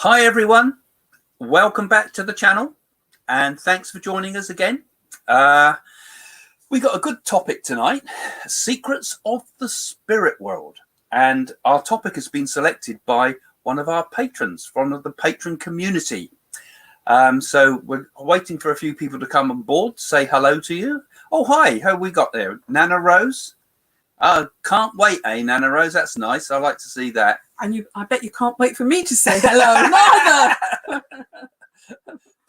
Hi everyone, welcome back to the channel and thanks for joining us again. We got a good topic tonight, secrets of the spirit world, and our topic has been selected by one of our patrons from the Patron community. So we're waiting for a few people to come on board, say hello to you. Oh hi, who have we got there? Nana Rose? Can't wait, Nana Rose? That's nice. I like to see that. And I bet you can't wait for me to say hello, neither.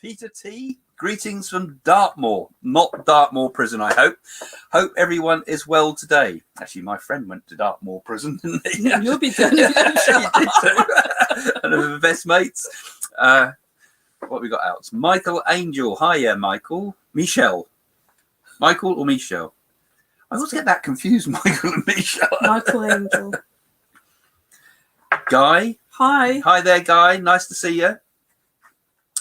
Peter T, greetings from Dartmoor, not Dartmoor Prison, I hope. Hope everyone is well today. Actually, my friend went to Dartmoor Prison, didn't he? You'll be done. Yeah, he did too. One of the best mates. What we got out? Michael Angel. Hiya, Michael. Michelle. Michael or Michelle? I always get that confused, Michael and Michelle. Michael Angel. Guy. Hi. Hi there, Guy. Nice to see you.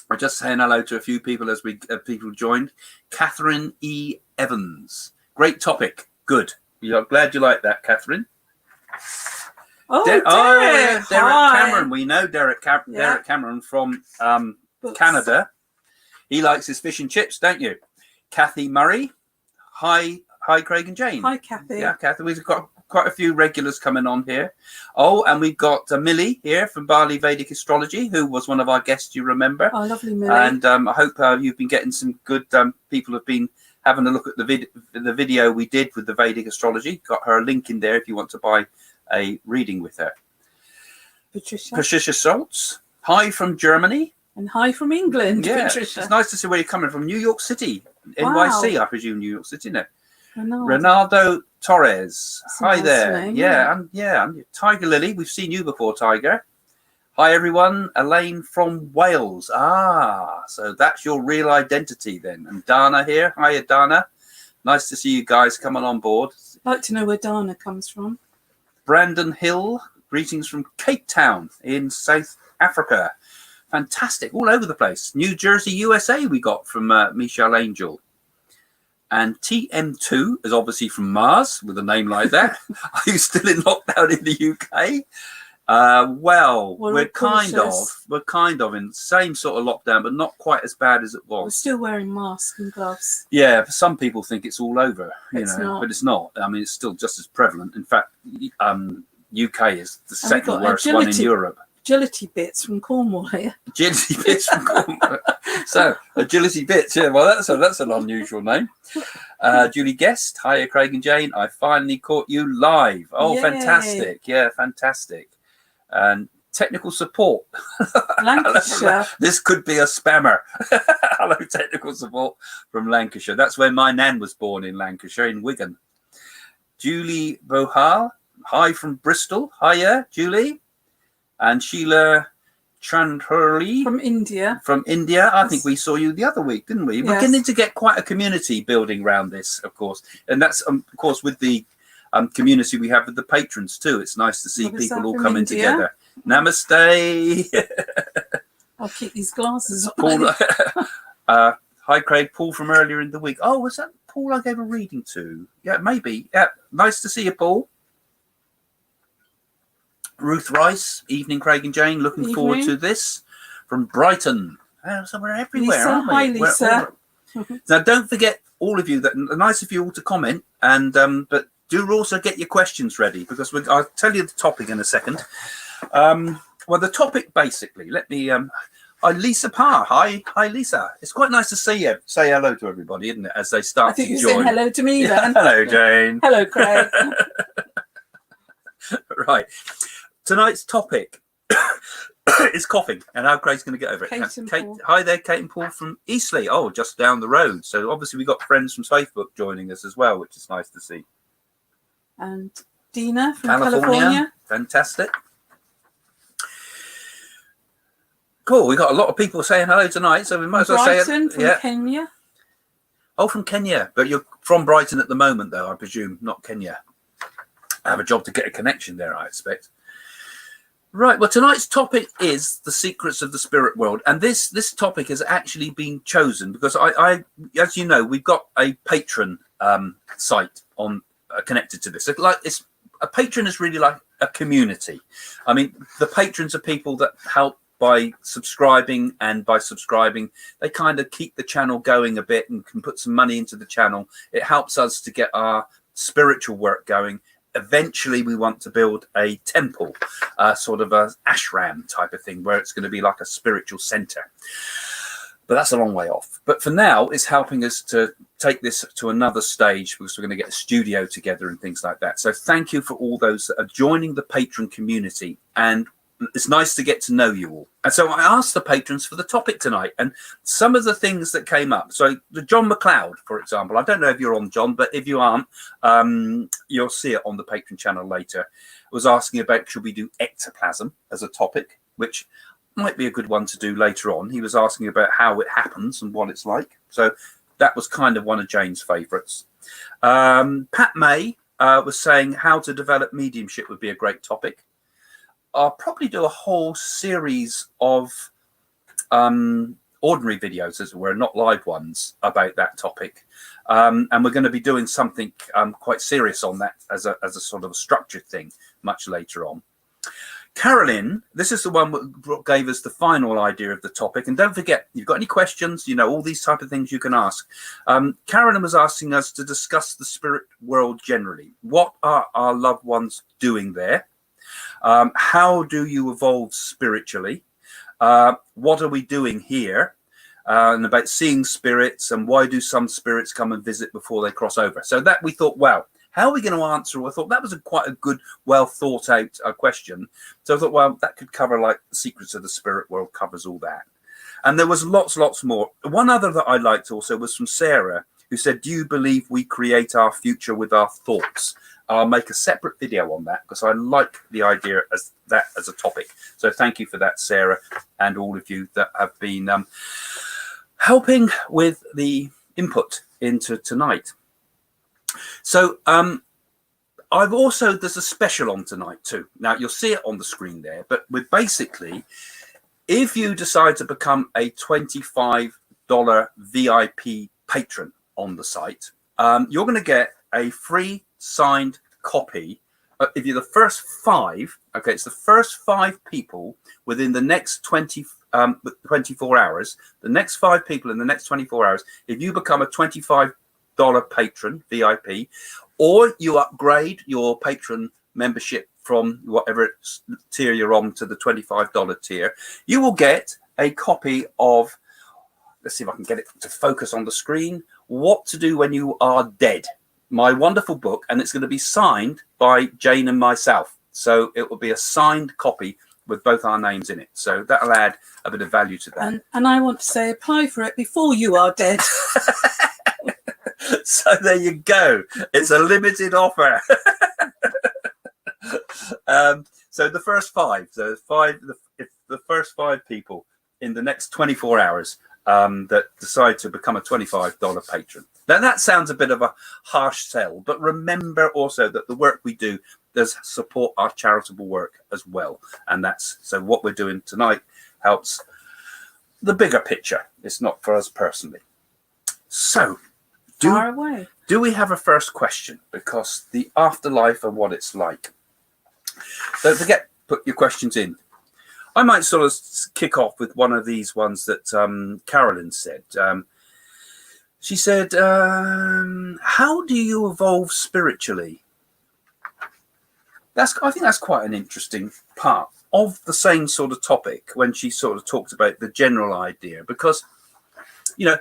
I'm just saying hello to a few people as people joined. Catherine E. Evans. Great topic. Good. I'm glad you like that, Catherine. Oh, Derek. Yeah, Derek Hi. Cameron. We know Derek Cameron from Canada. He likes his fish and chips, don't you? Kathy Murray. Hi, Craig and Jane. Hi, Kathy. Yeah, Kathy. We've got quite a few regulars coming on here. Oh, and we've got Millie here from Bali Vedic Astrology, who was one of our guests, you remember. Oh, lovely, Millie. And I hope you've been getting some good people have been having a look at the video we did with the Vedic Astrology. Got her a link in there if you want to buy a reading with her. Patricia Schultz. Hi from Germany. And hi from England, yeah, Patricia. It's nice to see where you're coming from. New York City. Wow. NYC, I presume New York City, no? Ronaldo. Torres. That's Hi nice there. name, Yeah. I'm Tiger Lily. We've seen you before, Tiger. Hi everyone. Elaine from Wales. So that's your real identity then. And Dana here. Hiya, Dana. Nice to see you guys coming on board. I'd like to know where Dana comes from. Brandon Hill. Greetings from Cape Town in South Africa. Fantastic. All over the place. New Jersey, USA we got from Michelle Angel. And TM2 is obviously from Mars with a name like that. Are you still in lockdown in the UK? We're kind of in the same sort of lockdown, but not quite as bad as it was. We're still wearing masks and gloves. Yeah, some people think it's all over, but it's not. I mean, it's still just as prevalent. In fact, UK is the second worst one in Europe. Agility Bits from Cornwall here. Agility Bits from Cornwall. So, Agility Bits, yeah, well, that's an unusual name. Julie Guest, hiya, Craig and Jane. I finally caught you live. Oh, yay. Fantastic. Yeah, fantastic. And technical support. Lancashire. This could be a spammer. Hello, technical support from Lancashire. That's where my nan was born, in Lancashire, in Wigan. Julie Bohal, hi from Bristol. Hiya, Julie. And Sheila Chandhurli from India. I think we saw you the other week, didn't we? Yes. We're beginning to get quite a community building around this, of course. And that's, of course, with the community we have with the patrons, too. It's nice to see people all coming together. Namaste. I'll keep these glasses on. Paul, hi, Craig. Paul from earlier in the week. Oh, was that Paul I gave a reading to? Yeah, maybe. Yeah, nice to see you, Paul. Ruth Rice, evening, Craig and Jane. Looking forward to this from Brighton. So we're everywhere, Lisa, aren't we? hi, Lisa. Now, don't forget, all of you, that nice of you all to comment, and but do also get your questions ready, because I'll tell you the topic in a second. Well, the topic basically. Let me. Lisa Parr. Hi, Lisa. It's quite nice to see you. Say hello to everybody, isn't it? As they start to join. I think you're saying hello to me then. Hello, Jane. Hello, Craig. Right. Tonight's topic is coughing, and how Craig's going to get over it. Hi there, Kate and Paul from Eastleigh. Oh, just down the road. So obviously we've got friends from Facebook joining us as well, which is nice to see. And Dina from California. Fantastic. Cool. We've got a lot of people saying hello tonight, so we might as well say it. Brighton from Kenya. Oh, from Kenya. But you're from Brighton at the moment, though, I presume, not Kenya. I have a job to get a connection there, I expect. Right, well, tonight's topic is the secrets of the spirit world, and this topic has actually been chosen because I as you know, we've got a Patron site on connected to this. A Patron is really like a community. I mean, the patrons are people that help by subscribing, and by subscribing they kind of keep the channel going a bit and can put some money into the channel. It helps us to get our spiritual work going. Eventually we want to build a temple, sort of a ashram type of thing, where it's going to be like a spiritual center, but that's a long way off. But for now, it's helping us to take this to another stage, because we're going to get a studio together and things like that. So thank you for all those that are joining the Patron community, and it's nice to get to know you all. And so I asked the patrons for the topic tonight, and some of the things that came up. So the John McLeod, for example, I don't know if you're on, John, but if you aren't, you'll see it on the Patron channel later, was asking about, should we do ectoplasm as a topic, which might be a good one to do later on. He was asking about how it happens and what it's like. So that was kind of one of Jane's favourites. Pat May was saying how to develop mediumship would be a great topic. I'll probably do a whole series of ordinary videos, as it were, not live ones, about that topic. And we're going to be doing something quite serious on that as a sort of a structured thing much later on. Carolyn, this is the one that gave us the final idea of the topic. And don't forget, you've got any questions, you know, all these type of things you can ask. Carolyn was asking us to discuss the spirit world generally. What are our loved ones doing there? How do you evolve spiritually? What are we doing here? And about seeing spirits, and why do some spirits come and visit before they cross over? So that we thought, wow, how are we going to answer? I thought that was quite a good, well thought out question. So I thought, well, that could cover, like, the secrets of the spirit world covers all that. And there was lots more. One other that I liked also was from Sarah, who said, do you believe we create our future with our thoughts? I'll make a separate video on that, because I like the idea as that as a topic. So thank you for that, Sarah, and all of you that have been helping with the input into tonight. So I've also, there's a special on tonight too. Now you'll see it on the screen there, but we're basically, if you decide to become a $25 VIP patron on the site, you're going to get a free signed copy. If you're the first 5, okay, it's the first 5 people within the next 24 hours, the next 5 people in the next 24 hours, if you become a $25 patron VIP, or you upgrade your patron membership from whatever tier you're on to the $25 tier, you will get a copy of, let's see if I can get it to focus on the screen, What to Do When You Are Dead, my wonderful book, and it's going to be signed by Jane and myself. So it will be a signed copy with both our names in it. So that'll add a bit of value to that. And I want to say, apply for it before you are dead. So there you go. It's a limited offer. So the first 5, if the first 5 people in the next 24 hours that decide to become a $25 patron. Now that sounds a bit of a harsh sell, but remember also that the work we do does support our charitable work as well. And that's, so what we're doing tonight helps the bigger picture. It's not for us personally. So do we have a first question? Because the afterlife and what it's like. Don't forget, put your questions in. I might sort of kick off with one of these ones that Carolyn said. She said, how do you evolve spiritually? I think that's quite an interesting part of the same sort of topic when she sort of talked about the general idea. Because, you know,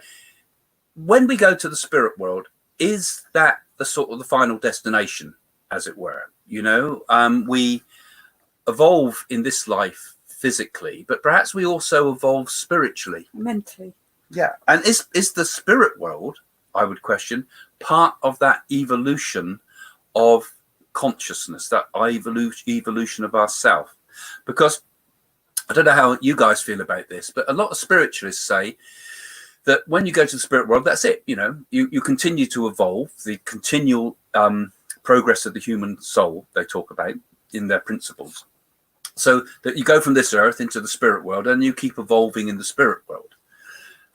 when we go to the spirit world, is that the sort of the final destination, as it were? You know, we evolve in this life physically, but perhaps we also evolve spiritually, mentally. Yeah. And is the spirit world, I would question, part of that evolution of consciousness, that evolution of ourself? Because I don't know how you guys feel about this, but a lot of spiritualists say that when you go to the spirit world, that's it. You know, you continue to evolve, the continual progress of the human soul they talk about in their principles. So that you go from this earth into the spirit world and you keep evolving in the spirit world.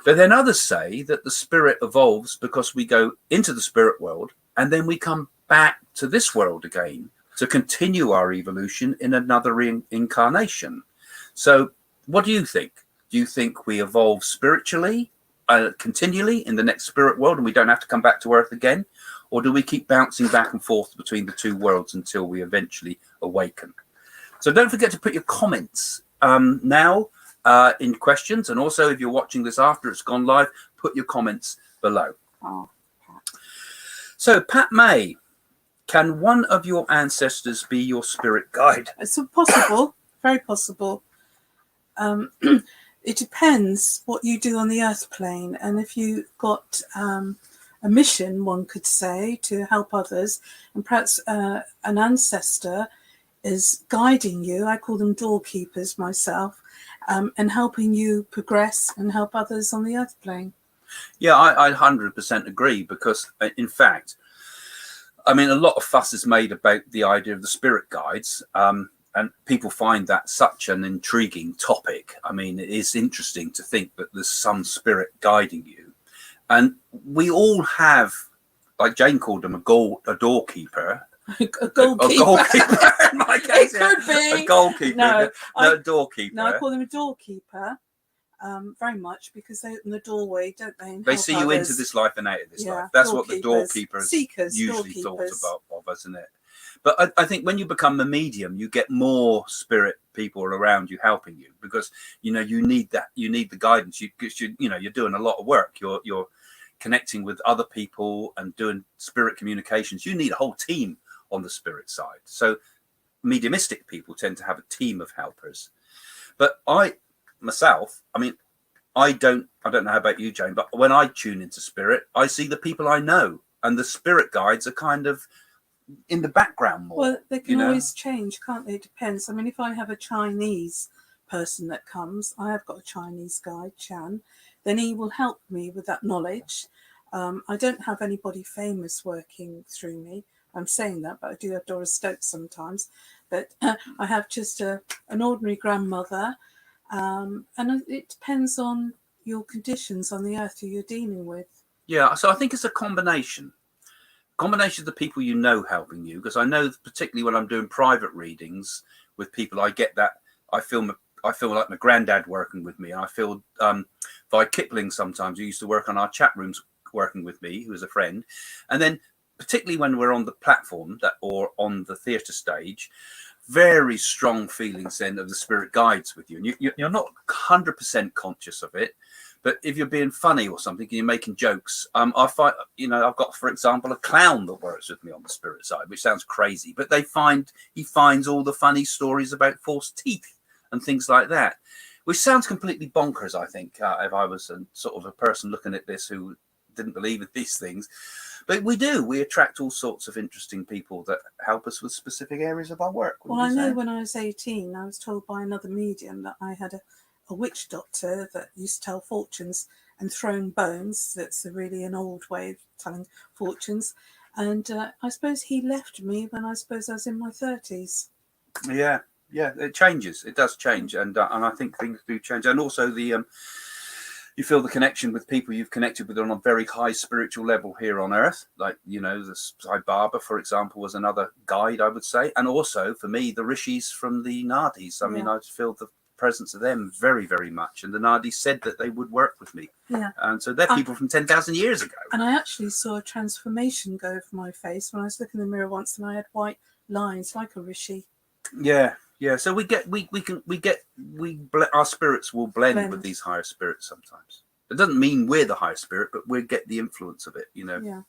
But then others say that the spirit evolves because we go into the spirit world and then we come back to this world again to continue our evolution in another reincarnation. So what do you think? Do you think we evolve spiritually continually in the next spirit world and we don't have to come back to Earth again? Or do we keep bouncing back and forth between the two worlds until we eventually awaken? So don't forget to put your comments now in questions. And also, if you're watching this after it's gone live, put your comments below. Oh, Pat. So, Pat May, can one of your ancestors be your spirit guide? It's possible, very possible. It depends what you do on the earth plane, and if you got a mission, one could say, to help others, and perhaps an ancestor is guiding you. I call them doorkeepers myself, and helping you progress and help others on the earth plane. Yeah, I 100% agree, because in fact, I mean, a lot of fuss is made about the idea of the spirit guides, and people find that such an intriguing topic. I mean, it is interesting to think that there's some spirit guiding you. And we all have, like Jane called them, a doorkeeper. A goalkeeper. A goalkeeper, in my case. It could be. A goalkeeper. No, a doorkeeper. No, I call them a doorkeeper. Very much, because they open the doorway, don't they? They see you into this life and out of this life. That's what the doorkeepers usually thought of, isn't it? But I think when you become the medium, you get more spirit people around you helping you, because you need that. You need the guidance. You're doing a lot of work. You're connecting with other people and doing spirit communications. You need a whole team on the spirit side. So mediumistic people tend to have a team of helpers. But myself, I mean, I don't know how about you, Jane, but when I tune into spirit, I see the people I know, and the spirit guides are kind of in the background more. Well, they can always change, can't they? It depends. I mean, if I have a Chinese person that comes, I have got a Chinese guide, Chan, then he will help me with that knowledge. I don't have anybody famous working through me. I'm saying that, but I do have Doris Stokes sometimes. But I have just an ordinary grandmother. And it depends on your conditions on the earth who you're dealing with. Yeah, so I think it's a combination of the people you know helping you, because I know particularly when I'm doing private readings with people, I get that I feel like my granddad working with me. I feel Vi Kipling sometimes, who used to work on our chat rooms, working with me, who is a friend. And then particularly when we're on the platform or on the theatre stage, very strong feelings then of the spirit guides with you, and you're not 100% conscious of it, but if you're being funny or something and you're making jokes, I find, I've got, for example, a clown that works with me on the spirit side, which sounds crazy, but he finds all the funny stories about false teeth and things like that, which sounds completely bonkers, I think, if I was sort of a person looking at this who didn't believe in these things. But we attract all sorts of interesting people that help us with specific areas of our work. Well, I know when I was 18, I was told by another medium that I had a witch doctor that used to tell fortunes and throwing bones. That's really an old way of telling fortunes. And I suppose he left me when I was in my 30s. Yeah, it changes. It does change. And I think things do change. And also you feel the connection with people you've connected with on a very high spiritual level here on earth. Like, the Sai Baba, for example, was another guide, I would say. And also, for me, the rishis from the Nadis. I mean, I feel the presence of them very, very much. And the Nadis said that they would work with me. Yeah. And so they're people from 10,000 years ago. And I actually saw a transformation go over my face when I was looking in the mirror once, and I had white lines like a rishi. Yeah. Yeah, so our spirits will blend with these higher spirits sometimes. It doesn't mean we're the higher spirit, but we get the influence of it, Yeah.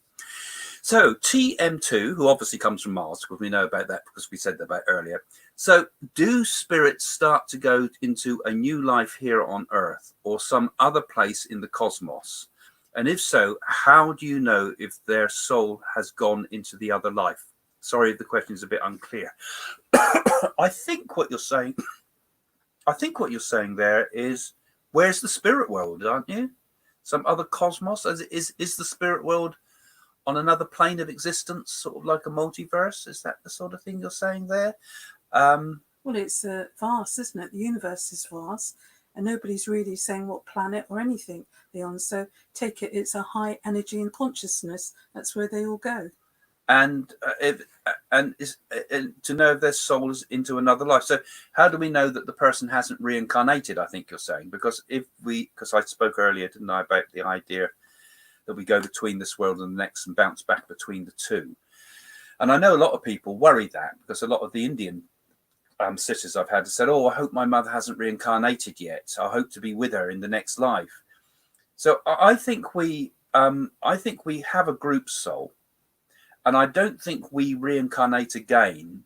So TM2, who obviously comes from Mars, because we know about that because we said that about earlier. So do spirits start to go into a new life here on Earth or some other place in the cosmos? And if so, how do you know if their soul has gone into the other life? Sorry if the question is a bit unclear. I think what you're saying there is, where's the spirit world, aren't you? Some other cosmos? Is the spirit world on another plane of existence, sort of like a multiverse? Is that the sort of thing you're saying there? Well, it's vast, isn't it? The universe is vast, and nobody's really saying what planet or anything they're on. So take it, it's a high energy and consciousness. That's where they all go. and to know if their soul is into another life. So how do we know that the person hasn't reincarnated? I think you're saying, because I spoke earlier, didn't I, about the idea that we go between this world and the next and bounce back between the two. And I know a lot of people worry that, because a lot of the Indian sisters I've had said, "Oh, I hope my mother hasn't reincarnated yet. I hope to be with her in the next life." So I think we have a group soul, and I don't think we reincarnate again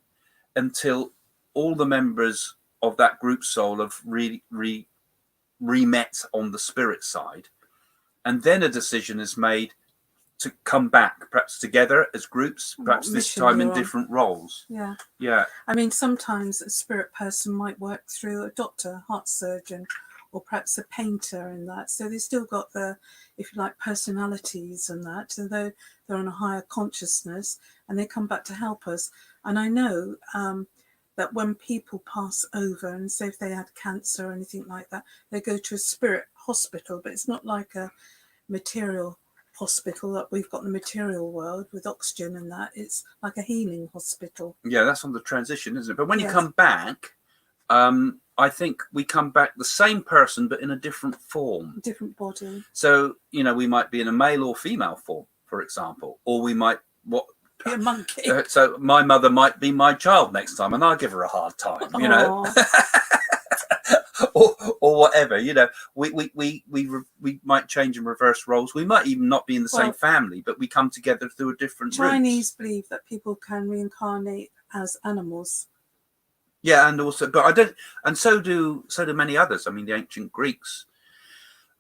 until all the members of that group soul have re-met on the spirit side, and then a decision is made to come back, perhaps together as groups, perhaps this time in different roles. Yeah. I mean, sometimes a spirit person might work through a doctor, heart surgeon, or perhaps a painter and that. So they've still got the, if you like, personalities and that. So they're on a higher consciousness and they come back to help us. And I know that when people pass over, and say if they had cancer or anything like that, they go to a spirit hospital, but it's not like a material hospital that we've got in the material world with oxygen and that. It's like a healing hospital. Yeah, that's on the transition, isn't it? But when you come back, I think we come back the same person but in a different form, different body. So we might be in a male or female form, for example, or we might be a monkey. So my mother might be my child next time and I'll give her a hard time, or whatever, we might change and reverse roles. We might even not be in the same family, but we come together through a different Chinese believe that people can reincarnate as animals. Yeah, and also, but I don't, and so do many others. I mean, the ancient Greeks.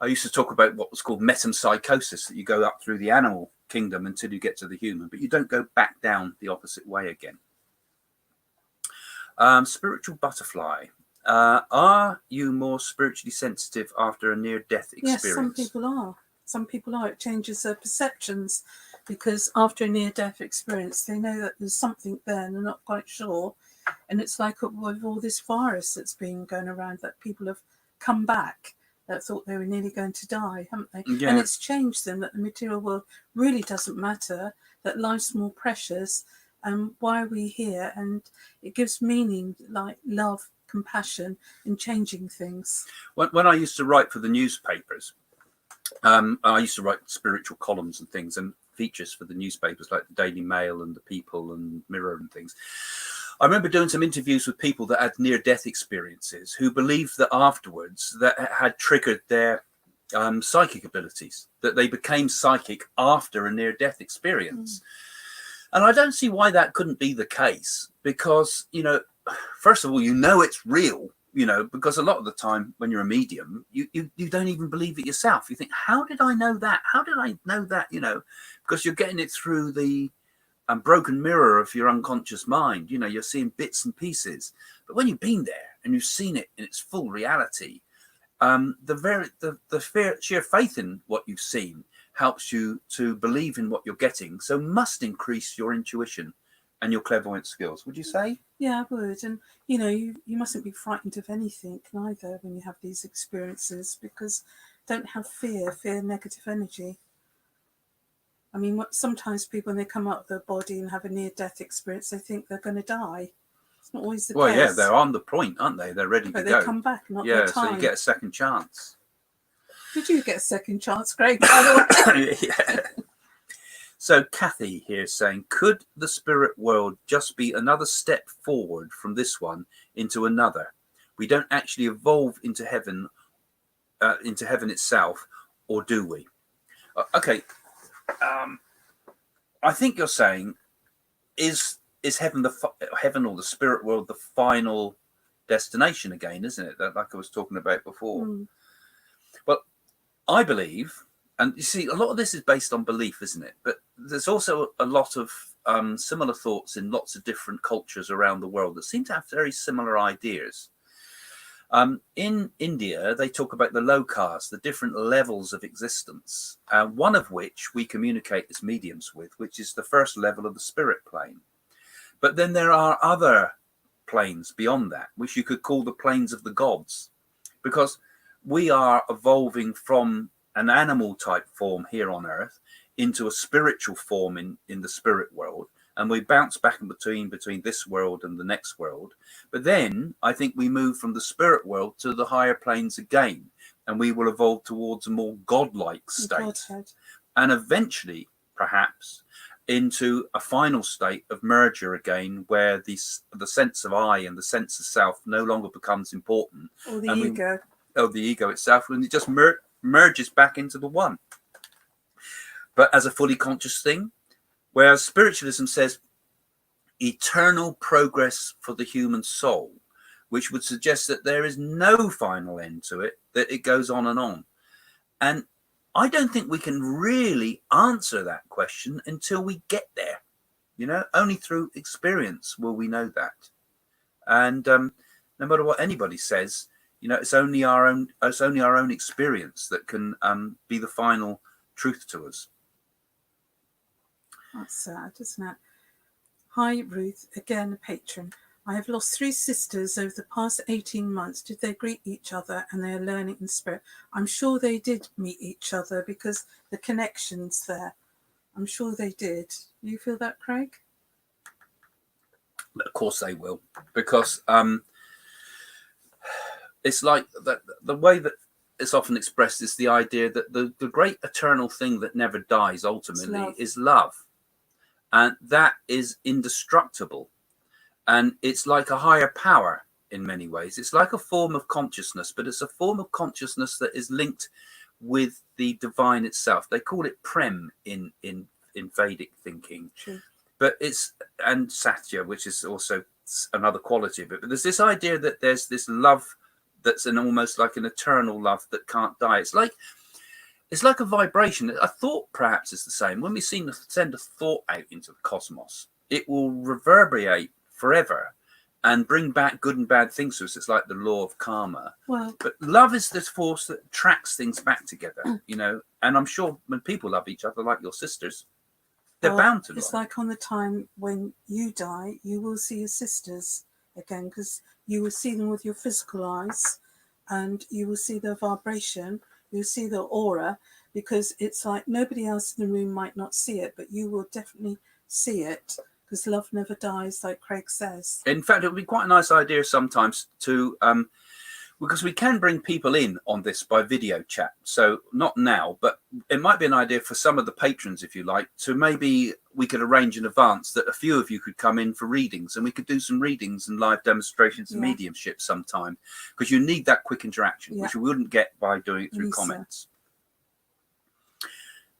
I used to talk about what was called metempsychosis, that you go up through the animal kingdom until you get to the human, but you don't go back down the opposite way again. Spiritual butterfly. Are you more spiritually sensitive after a near-death experience? Yes, some people are. Some people are. It changes their perceptions, because after a near-death experience, they know that there's something there and they're not quite sure. And it's like with all this virus that's been going around, that people have come back that thought they were nearly going to die, haven't they? Yeah. And it's changed them, that the material world really doesn't matter, that life's more precious, and why are we here? And it gives meaning, like love, compassion, and changing things. When I used to write for the newspapers, I used to write spiritual columns and things and features for the newspapers like the Daily Mail and the People and Mirror and things. I remember doing some interviews with people that had near-death experiences who believed that afterwards that had triggered their psychic abilities, that they became psychic after a near-death experience. And I don't see why that couldn't be the case, because, first of all, it's real, because a lot of the time when you're a medium, you don't even believe it yourself. You think, how did I know that? How did I know that? Because you're getting it through the broken mirror of your unconscious mind. You're seeing bits and pieces. But when you've been there and you've seen it in its full reality, the sheer faith in what you've seen helps you to believe in what you're getting. So must increase your intuition and your clairvoyant skills, would you say? Yeah, I would. And you mustn't be frightened of anything either when you have these experiences, because don't have fear negative energy. I mean, sometimes people, when they come out of their body and have a near-death experience, they think they're going to die. It's not always the case. Well, yeah, they're on the point, aren't they? They're ready to go. But they come back, not their time. So you get a second chance. Did you get a second chance, Greg? Yeah. So Kathy here is saying, could the spirit world just be another step forward from this one into another? We don't actually evolve into heaven itself, or do we? Okay. I think you're saying, is heaven heaven or the spirit world the final destination again, isn't it? That, like I was talking about before. Well, I believe, and you see, a lot of this is based on belief, isn't it? But there's also a lot of similar thoughts in lots of different cultures around the world that seem to have very similar ideas. In India, they talk about the lokas, the different levels of existence, one of which we communicate as mediums with, which is the first level of the spirit plane. But then there are other planes beyond that, which you could call the planes of the gods, because we are evolving from an animal type form here on Earth into a spiritual form in the spirit world, and we bounce back in between this world and the next world. But then I think we move from the spirit world to the higher planes again, and we will evolve towards a more godlike state. Godhead. And eventually, perhaps, into a final state of merger again, where the sense of I and the sense of self no longer becomes important. Or the ego. The ego itself, and it just merges back into the one. But as a fully conscious thing, whereas spiritualism says eternal progress for the human soul, which would suggest that there is no final end to it, that it goes on and on. And I don't think we can really answer that question until we get there. Only through experience will we know that. And no matter what anybody says, it's only our own experience that can be the final truth to us. That's sad, isn't it? Hi, Ruth, again a patron. I have lost 3 sisters over the past 18 months. Did they greet each other and they are learning in spirit? I'm sure they did meet each other because the connection's there. I'm sure they did. You feel that, Craig? Of course they will, because it's like the way that it's often expressed is the idea that the great eternal thing that never dies ultimately is love. And that is indestructible. And it's like a higher power in many ways. It's like a form of consciousness, but it's a form of consciousness that is linked with the divine itself. They call it Prem in Vedic thinking. True. But and Satya, which is also another quality of it. But there's this idea that there's this love that's almost like an eternal love that can't die. It's like a vibration. A thought perhaps is the same. When we send a thought out into the cosmos, it will reverberate forever and bring back good and bad things to us. It's like the law of karma. Well, but love is this force that tracks things back together, and I'm sure when people love each other, like your sisters, they're bound to love. It's like on the time when you die, you will see your sisters again, because you will see them with your physical eyes, and you will see their vibration, you'll see their aura, because it's like nobody else in the room might not see it, but you will definitely see it. Because love never dies, like Craig says. In fact, it would be quite a nice idea sometimes to, because we can bring people in on this by video chat. So not now, but it might be an idea for some of the patrons, if you like, to maybe we could arrange in advance that a few of you could come in for readings, and we could do some readings and live demonstrations of mediumship sometime, because you need that quick interaction, which we wouldn't get by doing it through comments.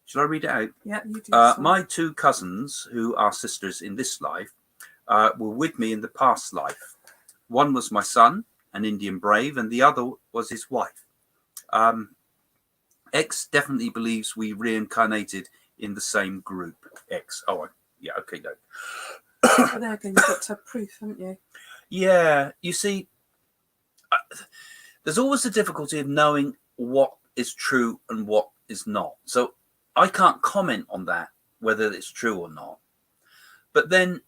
Shall I read it out? Yeah, you do. My 2 cousins, who are sisters in this life, were with me in the past life. One was my son, an Indian brave, and the other was his wife. X definitely believes we reincarnated in the same group. X. Oh, yeah, okay, no. Well, there again, you've got to have proof, haven't you? Yeah, you see, there's always the difficulty of knowing what is true and what is not. So I can't comment on that, whether it's true or not. But then,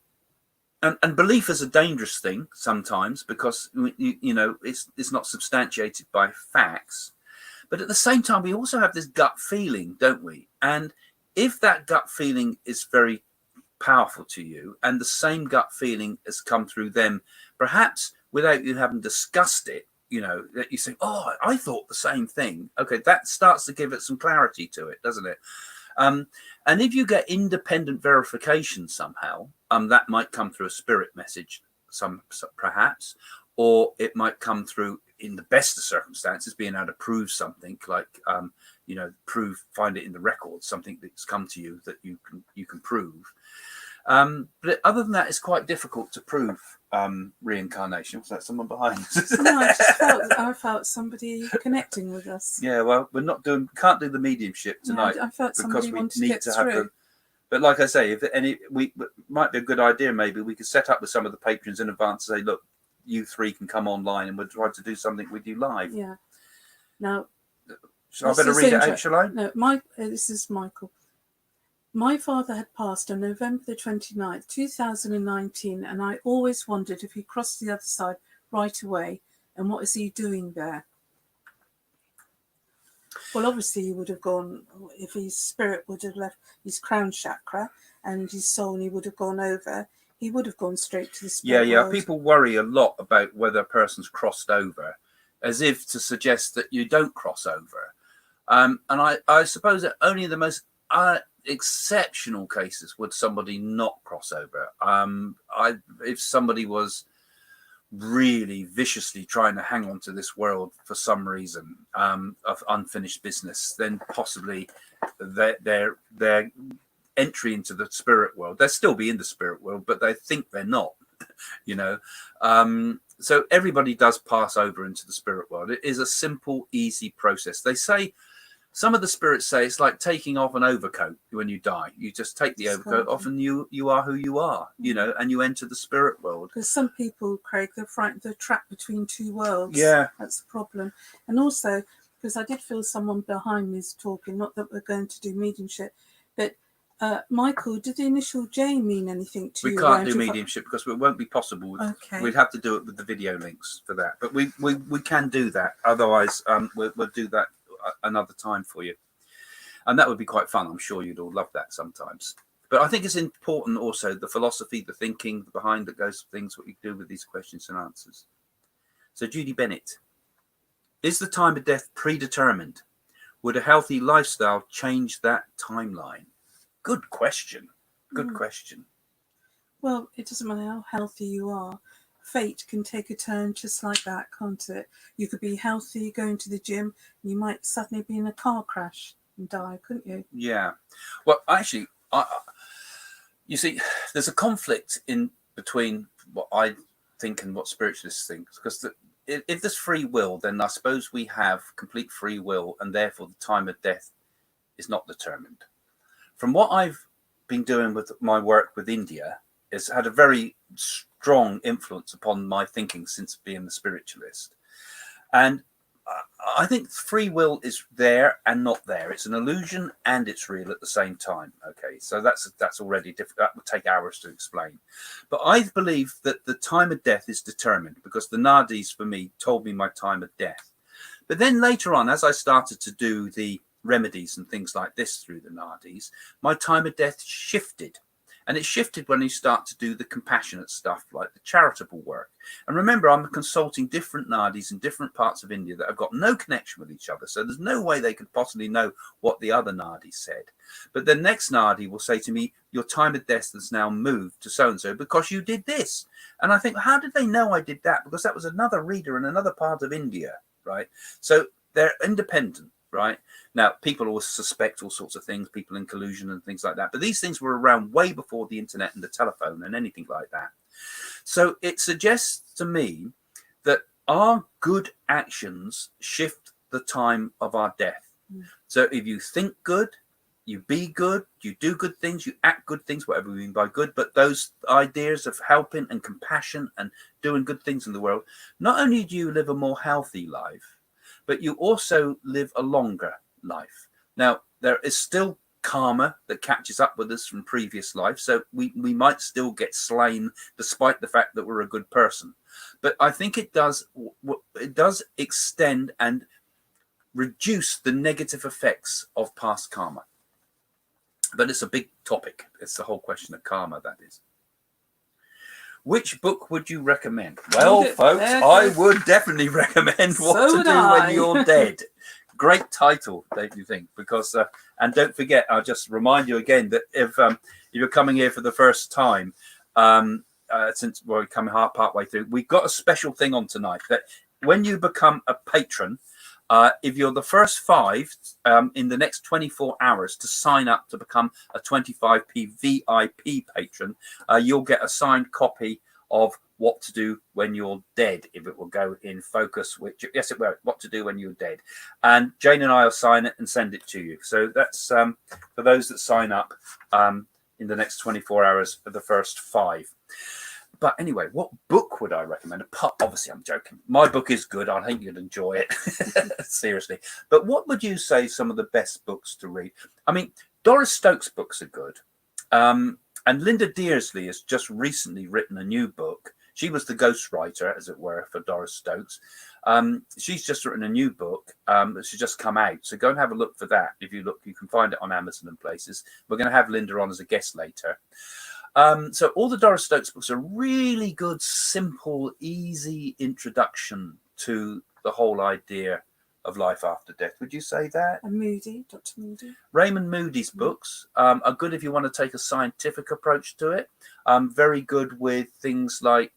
and belief is a dangerous thing sometimes, because it's not substantiated by facts. But at the same time, we also have this gut feeling, don't we? And if that gut feeling is very powerful to you, and the same gut feeling has come through them, perhaps without you having discussed it, that you say, oh, I thought the same thing. Okay, that starts to give it some clarity to it, doesn't it? And if you get independent verification somehow, that might come through a spirit message, perhaps, or it might come through, in the best of circumstances, being able to prove something, like find it in the records, something that's come to you that you can prove. But other than that, it's quite difficult to prove reincarnation. Was that someone behind us? No, I felt somebody connecting with us. Yeah, well, can't do the mediumship tonight. No, I felt somebody wanted to get through. But like I say, might be a good idea. Maybe we could set up with some of the patrons in advance and say, look, you 3 can come online, and we'll try to do something with you live. Yeah. Now, I better read it out, shall I? No, this is Michael. My father had passed on November the 29th, 2019, and I always wondered if he crossed the other side right away, and what is he doing there? Well, obviously, he would have gone, if his spirit would have left his crown chakra and his soul, and he would have gone over, he would have gone straight to the spirit world. People worry a lot about whether a person's crossed over, as if to suggest that you don't cross over. And I suppose that only in the most exceptional cases would somebody not cross over. If somebody was really viciously trying to hang on to this world for some reason of unfinished business, then possibly their entry into the spirit world, they'll still be in the spirit world, but they think they're not, you know. So everybody does pass over into the spirit world. It is a simple, easy process. They say, some of the spirits say it's like taking off an overcoat when you die. You just take the overcoat off and you are who you are, you know, and you enter the spirit world. Because some people, Craig, they're frightened, they're trapped between two worlds. Yeah. That's the problem. And also, because I did feel someone behind me is talking, not that we're going to do mediumship, but Michael, did the initial J mean anything to you? We can't do mediumship because it won't be possible. Okay. We'd have to do it with the video links for that. But we can do that. Otherwise, we'll do that another time for you. And that would be quite fun. I'm sure you'd all love that sometimes. But I think it's important also, the philosophy, the thinking behind that goes things, what you do with these questions and answers. So Judy Bennett, is the time of death predetermined? Would a healthy lifestyle change that timeline? Good question. Good question. Well, it doesn't matter how healthy you are. Fate can take a turn just like that, can't it? You could be healthy, going to the gym, and you might suddenly be in a car crash and die, couldn't you? Yeah. Well, actually, you see, there's a conflict in between what I think and what spiritualists think. Because if there's free will, then I suppose we have complete free will, and therefore the time of death is not determined. From what I've been doing with my work with India, it's had a very strong influence upon my thinking since being the spiritualist. And I think free will is there and not there. It's an illusion and it's real at the same time. Okay, so that's already different. That would take hours to explain. But I believe that the time of death is determined because the nadis for me told me my time of death. But then later on, as I started to do the remedies and things like this through the nadis, my time of death shifted. And it shifted when you start to do the compassionate stuff, like the charitable work. And remember, I'm consulting different nadis in different parts of India that have got no connection with each other. So there's no way they could possibly know what the other nadi said. But the next nadi will say to me, your time of death has now moved to so-and-so because you did this. And I think, how did they know I did that? Because that was another reader in another part of India, right? So they're independent. Right now, people always suspect all sorts of things, people in collusion and things like that. But these things were around way before the internet and the telephone and anything like that. So it suggests to me that our good actions shift the time of our death. So if you think good, you be good, you do good things, you act good things, whatever we mean by good. But those ideas of helping and compassion and doing good things in the world, not only do you live a more healthy life, but you also live a longer life. Now, there is still karma that catches up with us from previous life. So we might still get slain despite the fact that we're a good person. But I think it does extend and reduce the negative effects of past karma. But it's a big topic. It's the whole question of karma, that is. Which book would you recommend? Well, folks, I would definitely recommend What to Do When You're Dead. Great title, don't you think? Because, and don't forget, I'll just remind you again that if you're coming here for the first time, since we're coming part way through, we've got a special thing on tonight that when you become a patron, if you're the first 5 in the next 24 hours to sign up to become a 25p VIP patron, you'll get a signed copy of What to Do When You're Dead, if it will go in focus, which, yes, it will, What to Do When You're Dead. And Jane and I will sign it and send it to you. So that's for those that sign up in the next 24 hours for the first 5. But anyway, what book would I recommend? Obviously, I'm joking. My book is good. I think you'd enjoy it. Seriously. But what would you say some of the best books to read? I mean, Doris Stokes' books are good. And Linda Dearsley has just recently written a new book. She was the ghostwriter, as it were, for Doris Stokes. She's just written a new book that's just come out. So go and have a look for that. If you look, you can find it on Amazon and places. We're going to have Linda on as a guest later. So all the Doris Stokes books are really good, simple, easy introduction to the whole idea of life after death. Would you say that? And Moody, Dr. Moody. Raymond Moody's books are good if you want to take a scientific approach to it. Very good with things like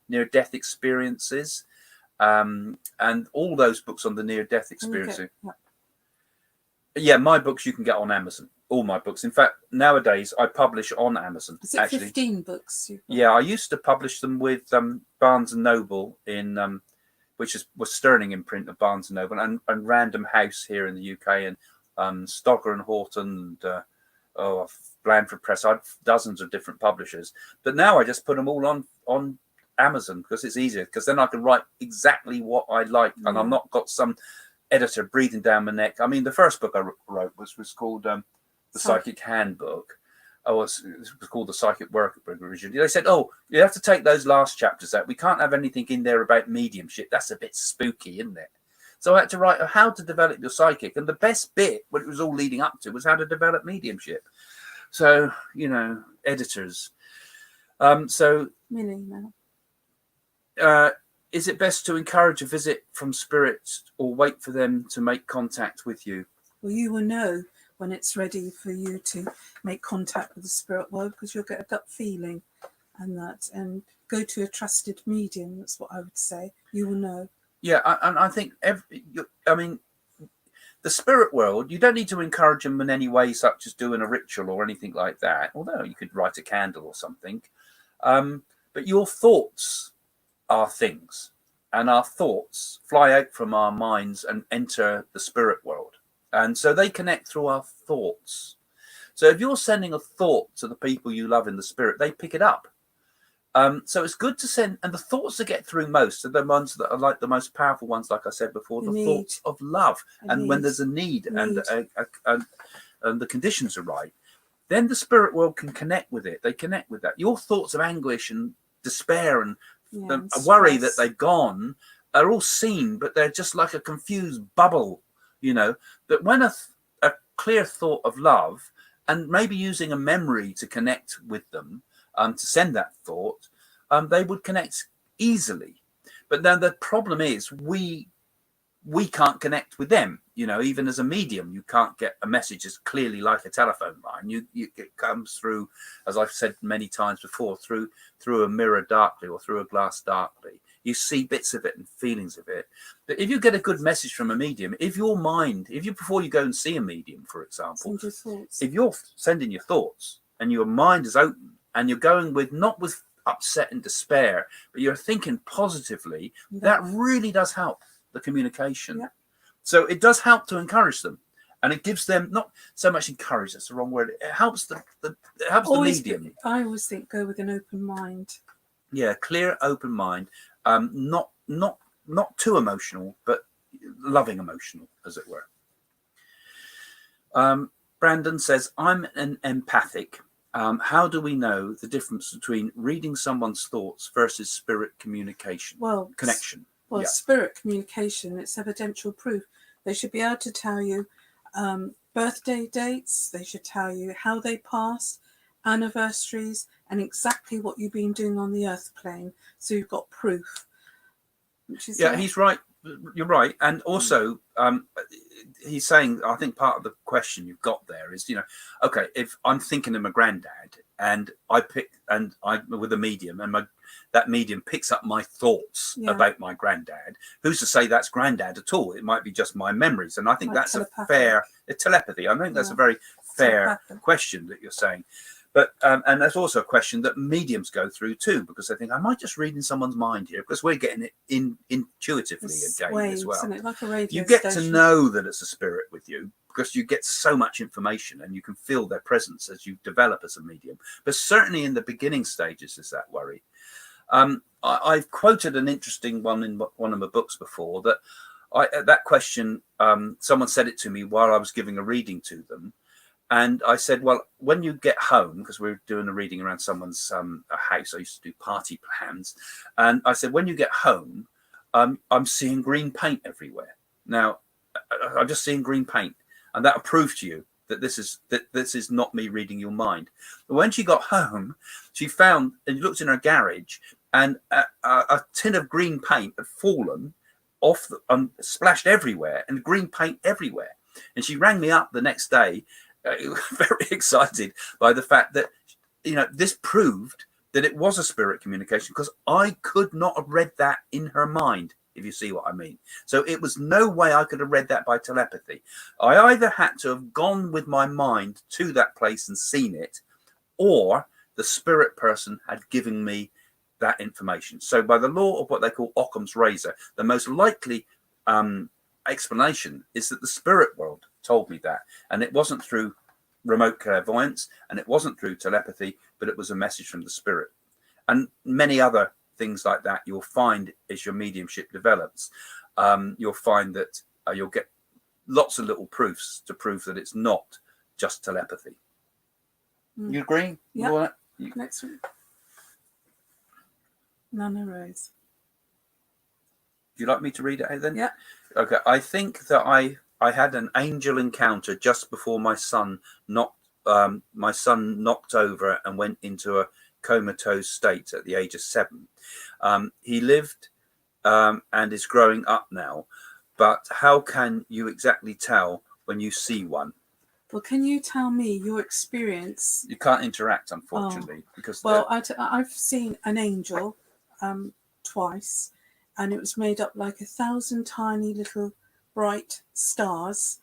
near-death experiences, and all those books on the near-death experience. Yeah, my books you can get on Amazon. All my books. In fact, nowadays I publish on Amazon. Is it 15 books? Yeah, I used to publish them with Barnes and Noble in which was Sterling imprint of Barnes and Noble, and Random House here in the UK, and Stogger and Horton, and Blandford Press. I've dozens of different publishers, but now I just put them all on Amazon because it's easier. Because then I can write exactly what I like, and I'm not got some editor breathing down my neck. I mean, the first book I wrote was called The Psychic Handbook. It was called The Psychic Workbook originally. They said, "Oh, you have to take those last chapters out. We can't have anything in there about mediumship. That's a bit spooky, isn't it?" So I had to write how to develop your psychic, and the best bit, what it was all leading up to, was how to develop mediumship. So editors. So is it best to encourage a visit from spirits or wait for them to make contact with you? Well, you will know when it's ready for you to make contact with the spirit world, because you'll get a gut feeling and go to a trusted medium. That's what I would say. You will know. Yeah, and I think the spirit world, you don't need to encourage them in any way, such as doing a ritual or anything like that, although you could write a candle or something. But your thoughts are things, and our thoughts fly out from our minds and enter the spirit world. And so they connect through our thoughts. So if you're sending a thought to the people you love in the spirit, they pick it up. So it's good to send, and the thoughts that get through most are the ones that are like the most powerful ones, like I said before, the thoughts of love. And when there's a need. And the conditions are right, then the spirit world can connect with it. They connect with that. Your thoughts of anguish and despair and a worry that they've gone are all seen, but they're just like a confused bubble. But when a clear thought of love, and maybe using a memory to connect with them, to send that thought, they would connect easily. But then the problem is we can't connect with them. Even as a medium, you can't get a message as clearly like a telephone line. It comes through, as I've said many times before, through a mirror darkly or through a glass darkly. You see bits of it and feelings of it. But if you get a good message from a medium, before you go and see a medium, for example, if you're sending your thoughts and your mind is open and you're going not with upset and despair, but you're thinking positively, that really does help the communication. Yeah. So it does help to encourage them. And it gives them, not so much encourage, that's the wrong word. It helps the medium. I always think go with an open mind. Yeah, clear, open mind. Not too emotional, but loving emotional, as it were. Brandon says, I'm an empathic. How do we know the difference between reading someone's thoughts versus spirit communication? Connection. Spirit communication, it's evidential proof. They should be able to tell you birthday dates. They should tell you how they passed, anniversaries, and exactly what you've been doing on the earth plane. So you've got proof. He's right. You're right. And also, he's saying, I think part of the question you've got there is, okay, if I'm thinking of my granddad and I'm with a medium and that medium picks up my thoughts about my granddad, who's to say that's granddad at all? It might be just my memories. And I think that's a fair telepathy. I think that's a very fair question that you're saying. But and that's also a question that mediums go through too, because they think, am I just reading someone's mind here? Because we're getting it intuitively again as well. Like a radio you get station. to know that it's a spirit with you because you get so much information and you can feel their presence as you develop as a medium. But certainly in the beginning stages is that worry. I've quoted an interesting one in one of my books before that question, someone said it to me while I was giving a reading to them. And I said, well, when you get home, because we were doing a reading around someone's a house, I used to do party plans. And I said, when you get home, I'm seeing green paint everywhere. Now, I'm just seeing green paint, and that'll prove to you that this is not me reading your mind. But when she got home, she found and looked in her garage, and a tin of green paint had fallen off splashed everywhere, and green paint everywhere. And she rang me up the next day, very excited by the fact that this proved that it was a spirit communication, because I could not have read that in her mind, if you see what I mean. So it was no way I could have read that by telepathy. I either had to have gone with my mind to that place and seen it, or the spirit person had given me that information. So by the law of what they call Occam's razor, the most likely explanation is that the spirit world told me that, and it wasn't through remote clairvoyance, and it wasn't through telepathy, but it was a message from the spirit. And many other things like that you'll find as your mediumship develops. You'll find that you'll get lots of little proofs to prove that it's not just telepathy. You agree? Yeah. Next one. Nana Rose. Do you like me to read it then? Yeah. Okay. I think that I had an angel encounter just before my son knocked over and went into a comatose state at the age of 7. He lived and is growing up now, but how can you exactly tell when you see one? Well, can you tell me your experience? You can't interact, unfortunately, because I've seen an angel twice, and it was made up like 1,000 tiny little bright stars,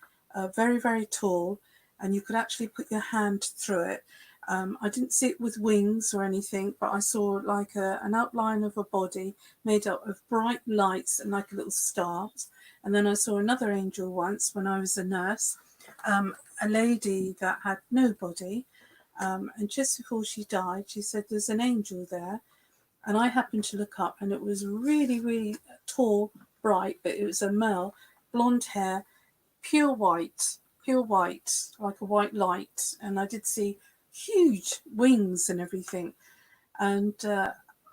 very, very tall, and you could actually put your hand through it. I didn't see it with wings or anything, but I saw like an outline of a body made up of bright lights and like a little star. And then I saw another angel once when I was a nurse, a lady that had no body. And just before she died, she said, "There's an angel there." And I happened to look up, and it was really, really tall, bright, but it was a male, blonde hair, pure white, like a white light. And I did see huge wings and everything. And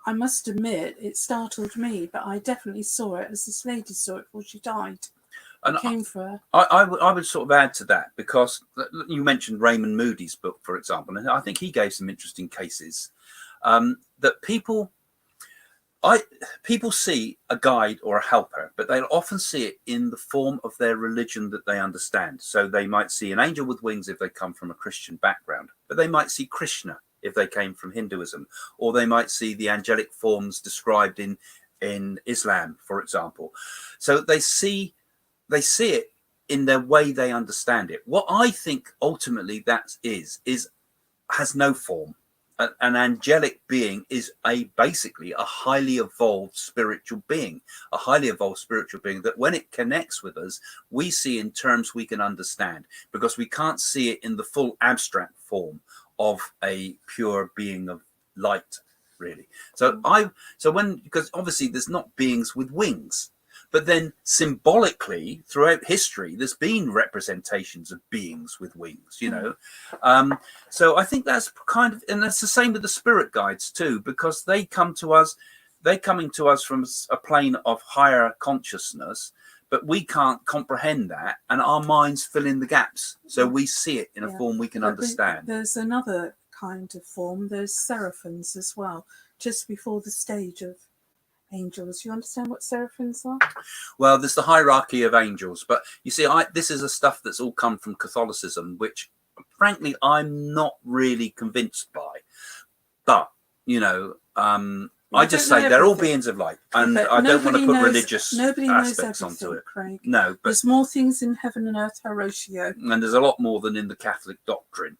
I must admit, it startled me, but I definitely saw it as this lady saw it before she died. And came for her. I would sort of add to that, because you mentioned Raymond Moody's book, for example, and I think he gave some interesting cases that people see a guide or a helper, but they'll often see it in the form of their religion that they understand. So they might see an angel with wings if they come from a Christian background, but they might see Krishna if they came from Hinduism, or they might see the angelic forms described in Islam, for example. So they see it in their way they understand it. What I think ultimately that has no form. An angelic being is basically a highly evolved spiritual being, that when it connects with us, we see in terms we can understand, because we can't see it in the full abstract form of a pure being of light, really. Because obviously there's not beings with wings, but then symbolically throughout history, there's been representations of beings with wings, So I think that's kind of, and that's the same with the spirit guides too, because they're coming to us from a plane of higher consciousness, but we can't comprehend that, and our minds fill in the gaps. So we see it in a form we can understand. There's another kind of form. There's seraphims as well, just before the stage of angels. You understand what seraphims are? Well, there's the hierarchy of angels, but you see, this is a stuff that's all come from Catholicism, which frankly I'm not really convinced by. But I just say they're all beings of light, and I don't want to put religious aspects onto it. Craig. No, but there's more things in heaven and earth, Horatio. And there's a lot more than in the Catholic doctrine.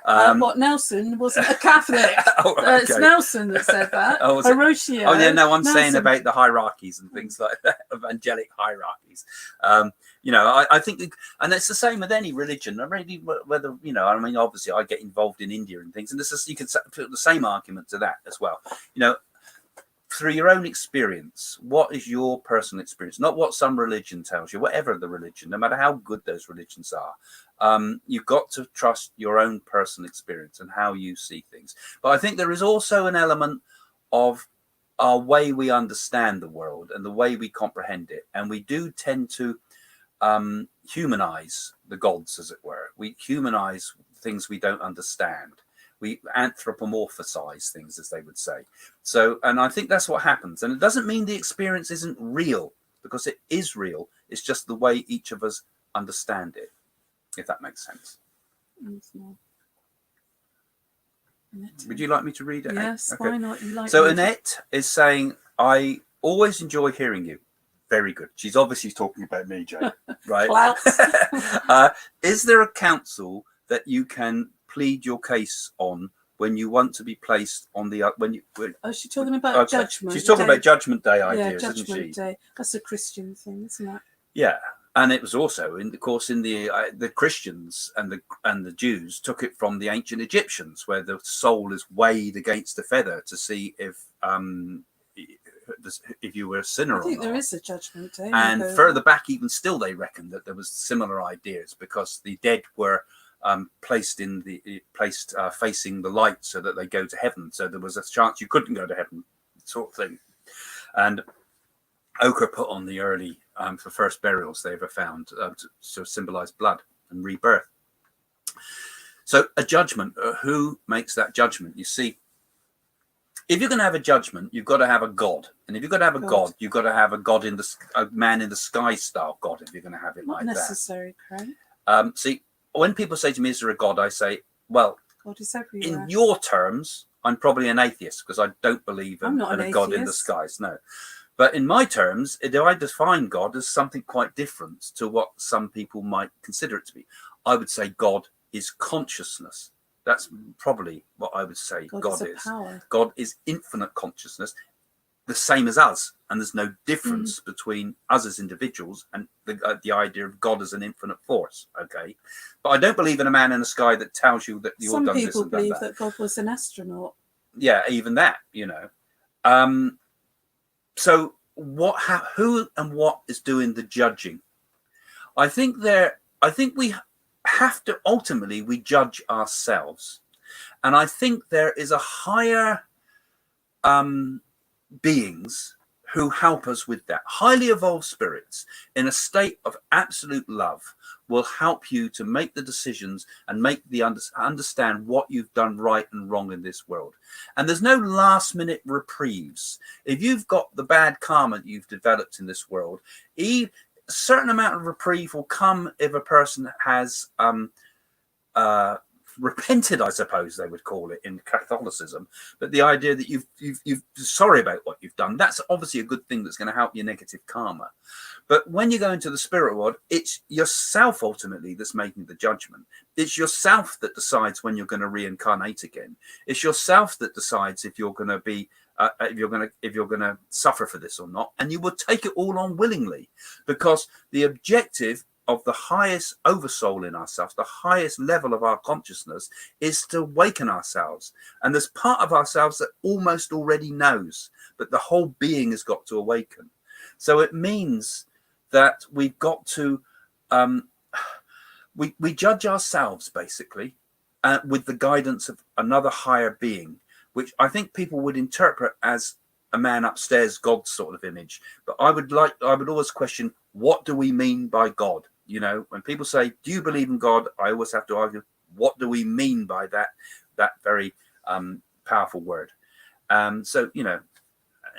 Nelson wasn't a Catholic. Okay. It's Nelson that said that. Horatio. Oh yeah, no, I'm saying about the hierarchies and things like that, of angelic hierarchies. I think, and it's the same with any religion. Whether obviously I get involved in India and things, and you can put the same argument to that as well. Through your own experience, what is your personal experience? Not what some religion tells you, whatever the religion, no matter how good those religions are. You've got to trust your own personal experience and how you see things. But I think there is also an element of our way we understand the world and the way we comprehend it. And we do tend to humanize the gods, as it were. We humanize things we don't understand. We anthropomorphize things, as they would say. So, and I think that's what happens. And it doesn't mean the experience isn't real, because it is real. It's just the way each of us understand it, if that makes sense. Would you like me to read it? Yes, okay. Why not? You like so Annette is saying, I always enjoy hearing you. Very good. She's obviously talking about me, Jay. Right? Is there a council that you can plead your case on when you want to be placed on the oh, she's talking about judgment. She's talking about Judgment Day ideas, Judgment isn't she? Day. That's a Christian thing, isn't it? Yeah. And it was also, in the Christians and the Jews took it from the ancient Egyptians, where the soul is weighed against a feather to see if you were a sinner or not. I think there is a Judgment Day. And further back, even still, they reckon that there was similar ideas, because the dead were placed facing the light so that they go to heaven. So there was a chance you couldn't go to heaven, sort of thing. And ochre put on the early for first burials they ever found to sort of symbolize blood and rebirth. So a judgment, who makes that judgment? You see, if you're going to have a judgment, you've got to have a God. And if you've got to have a God, you've got to have a God a man in the sky style God, if you're going to have it Not like necessary, that. Craig. See, when people say to me, is there a God? I say, well, God is everywhere. In your terms, I'm probably an atheist, because I don't believe in a God in the skies. No. But in my terms, I define God as something quite different to what some people might consider it to be. I would say God is consciousness. That's probably what I would say God is. Power. God is infinite consciousness, the same as us. And there's no difference between us as individuals and the idea of God as an infinite force. Okay. But I don't believe in a man in the sky that tells you that you're done this and done that. Some people believe that God was an astronaut. Yeah, even that, you know. So who and what is doing the judging? I think we have to, ultimately, we judge ourselves. And I think there is a higher beings who help us with that. Highly evolved spirits in a state of absolute love will help you to make the decisions and make the understand what you've done right and wrong in this world. And there's no last minute reprieves. If you've got the bad karma that you've developed in this world, a certain amount of reprieve will come if a person has repented, I suppose they would call it in Catholicism. But the idea that you've sorry about what you've done, that's obviously a good thing that's going to help your negative karma. But when you go into the spirit world, it's yourself ultimately that's making the judgment. It's yourself that decides when you're going to reincarnate again. It's yourself that decides if you're going to be if you're going to suffer for this or not, and you will take it all on willingly, because the objective of the highest oversoul in ourselves, the highest level of our consciousness, is to awaken ourselves. And there's part of ourselves that almost already knows, but the whole being has got to awaken. So it means that we've got to we judge ourselves basically with the guidance of another higher being, which I think people would interpret as a man upstairs God sort of image. But I would always question, what do we mean by God? You know, when people say, do you believe in God? I always have to argue, what do we mean by that very powerful word? So, you know,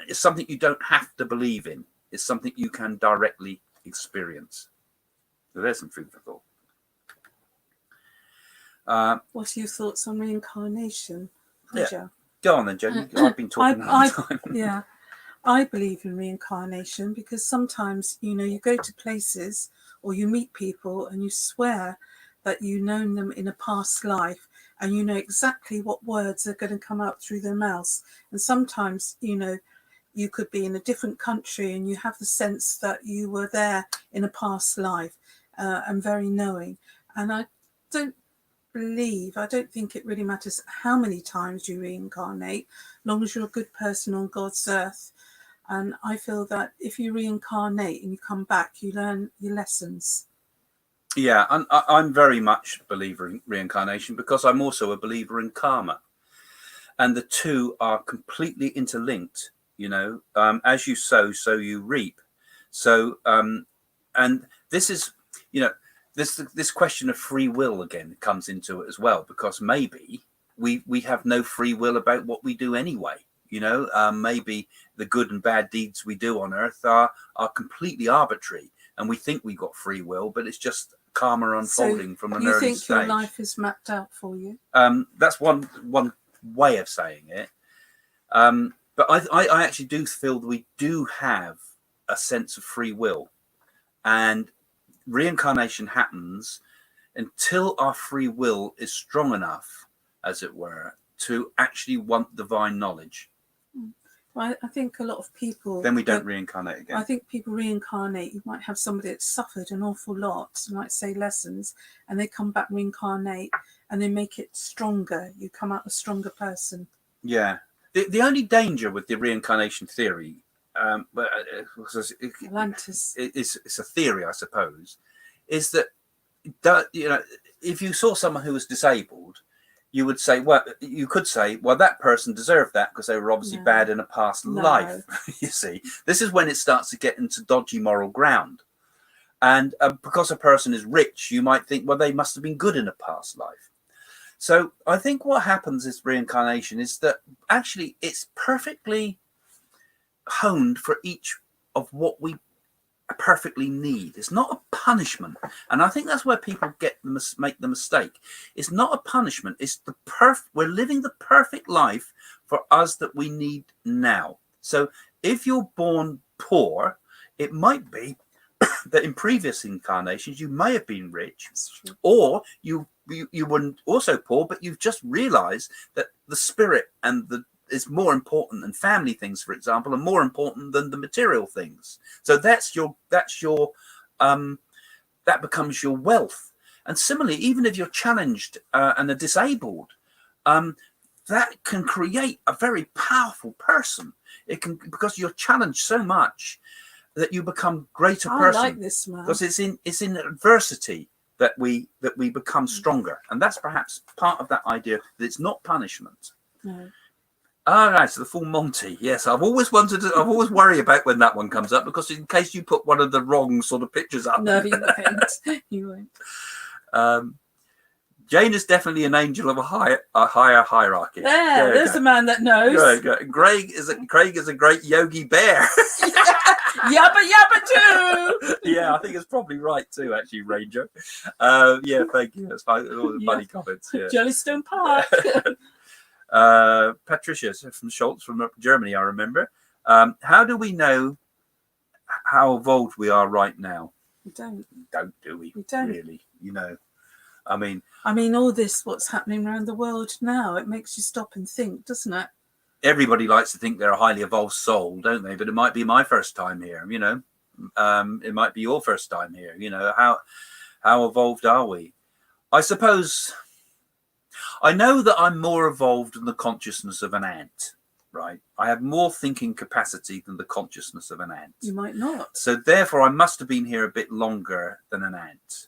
it's something you don't have to believe in. It's something you can directly experience. So there's some food for thought. What are your thoughts on reincarnation? Yeah. Go on then, Jen. I've been talking all the time. Yeah, I believe in reincarnation because sometimes, you know, you go to places or you meet people and you swear that you've known them in a past life and you know exactly what words are going to come out through their mouths. And sometimes, you know, you could be in a different country and you have the sense that you were there in a past life and very knowing. And I don't think it really matters how many times you reincarnate, as long as you're a good person on God's earth. And I feel that if you reincarnate and you come back, you learn your lessons. Yeah, I'm very much a believer in reincarnation because I'm also a believer in karma. And the two are completely interlinked. as you sow, so you reap. So, and this is, this question of free will again comes into it as well, because maybe we have no free will about what we do anyway. Maybe the good and bad deeds we do on earth are completely arbitrary, and we think we got free will, but it's just karma unfolding from an early stage. You think your life is mapped out for you? That's one way of saying it. But I actually do feel that we do have a sense of free will, and reincarnation happens until our free will is strong enough, as it were, to actually want divine knowledge. Well, I think a lot of people... Then we don't reincarnate again. I think people reincarnate. You might have somebody that's suffered an awful lot, like say lessons, and they come back, reincarnate, and they make it stronger. You come out a stronger person. Yeah. The only danger with the reincarnation theory, Atlantis. It's a theory, I suppose, is that if you saw someone who was disabled, you could say, well, that person deserved that because they were obviously bad in a past life. You see, this is when it starts to get into dodgy moral ground. And because a person is rich, you might think, well, they must have been good in a past life. So I think what happens is reincarnation is that actually it's perfectly honed for each of what we perfectly need. It's not a punishment, and I think that's where people make the mistake. It's not a punishment. It's we're living the perfect life for us that we need now. So if you're born poor, it might be that in previous incarnations you may have been rich, or you weren't also poor, but you've just realized that the spirit and is more important than family things, for example, and more important than the material things. So that becomes your wealth. And similarly, even if you're challenged and are disabled, that can create a very powerful person. It can, because you're challenged so much that you become greater person. I like this, man. Because it's in adversity that we become stronger, and that's perhaps part of that idea that it's not punishment. No. All right, so the full Monty. Yes, I've always worry about when that one comes up, because in case you put one of the wrong sort of pictures up. No, you won't. You won't. Jane is definitely an angel of a higher hierarchy. There's the man that knows. Good. Craig is a great Yogi Bear. Yabba yabba too. Yeah, I think it's probably right too, actually, Ranger. Yeah, thank you. That's fine. All the funny comments. Yeah. Jellystone Park. Patricia from Schultz from Germany, I remember. How do we know how evolved we are right now? We don't. Do we? We don't. Really, I mean, all this, what's happening around the world now, it makes you stop and think, doesn't it? Everybody likes to think they're a highly evolved soul, don't they? But it might be my first time here, it might be your first time here. How evolved are we? I suppose I know that I'm more evolved than the consciousness of an ant, right? I have more thinking capacity than the consciousness of an ant. You might not. So therefore, I must have been here a bit longer than an ant.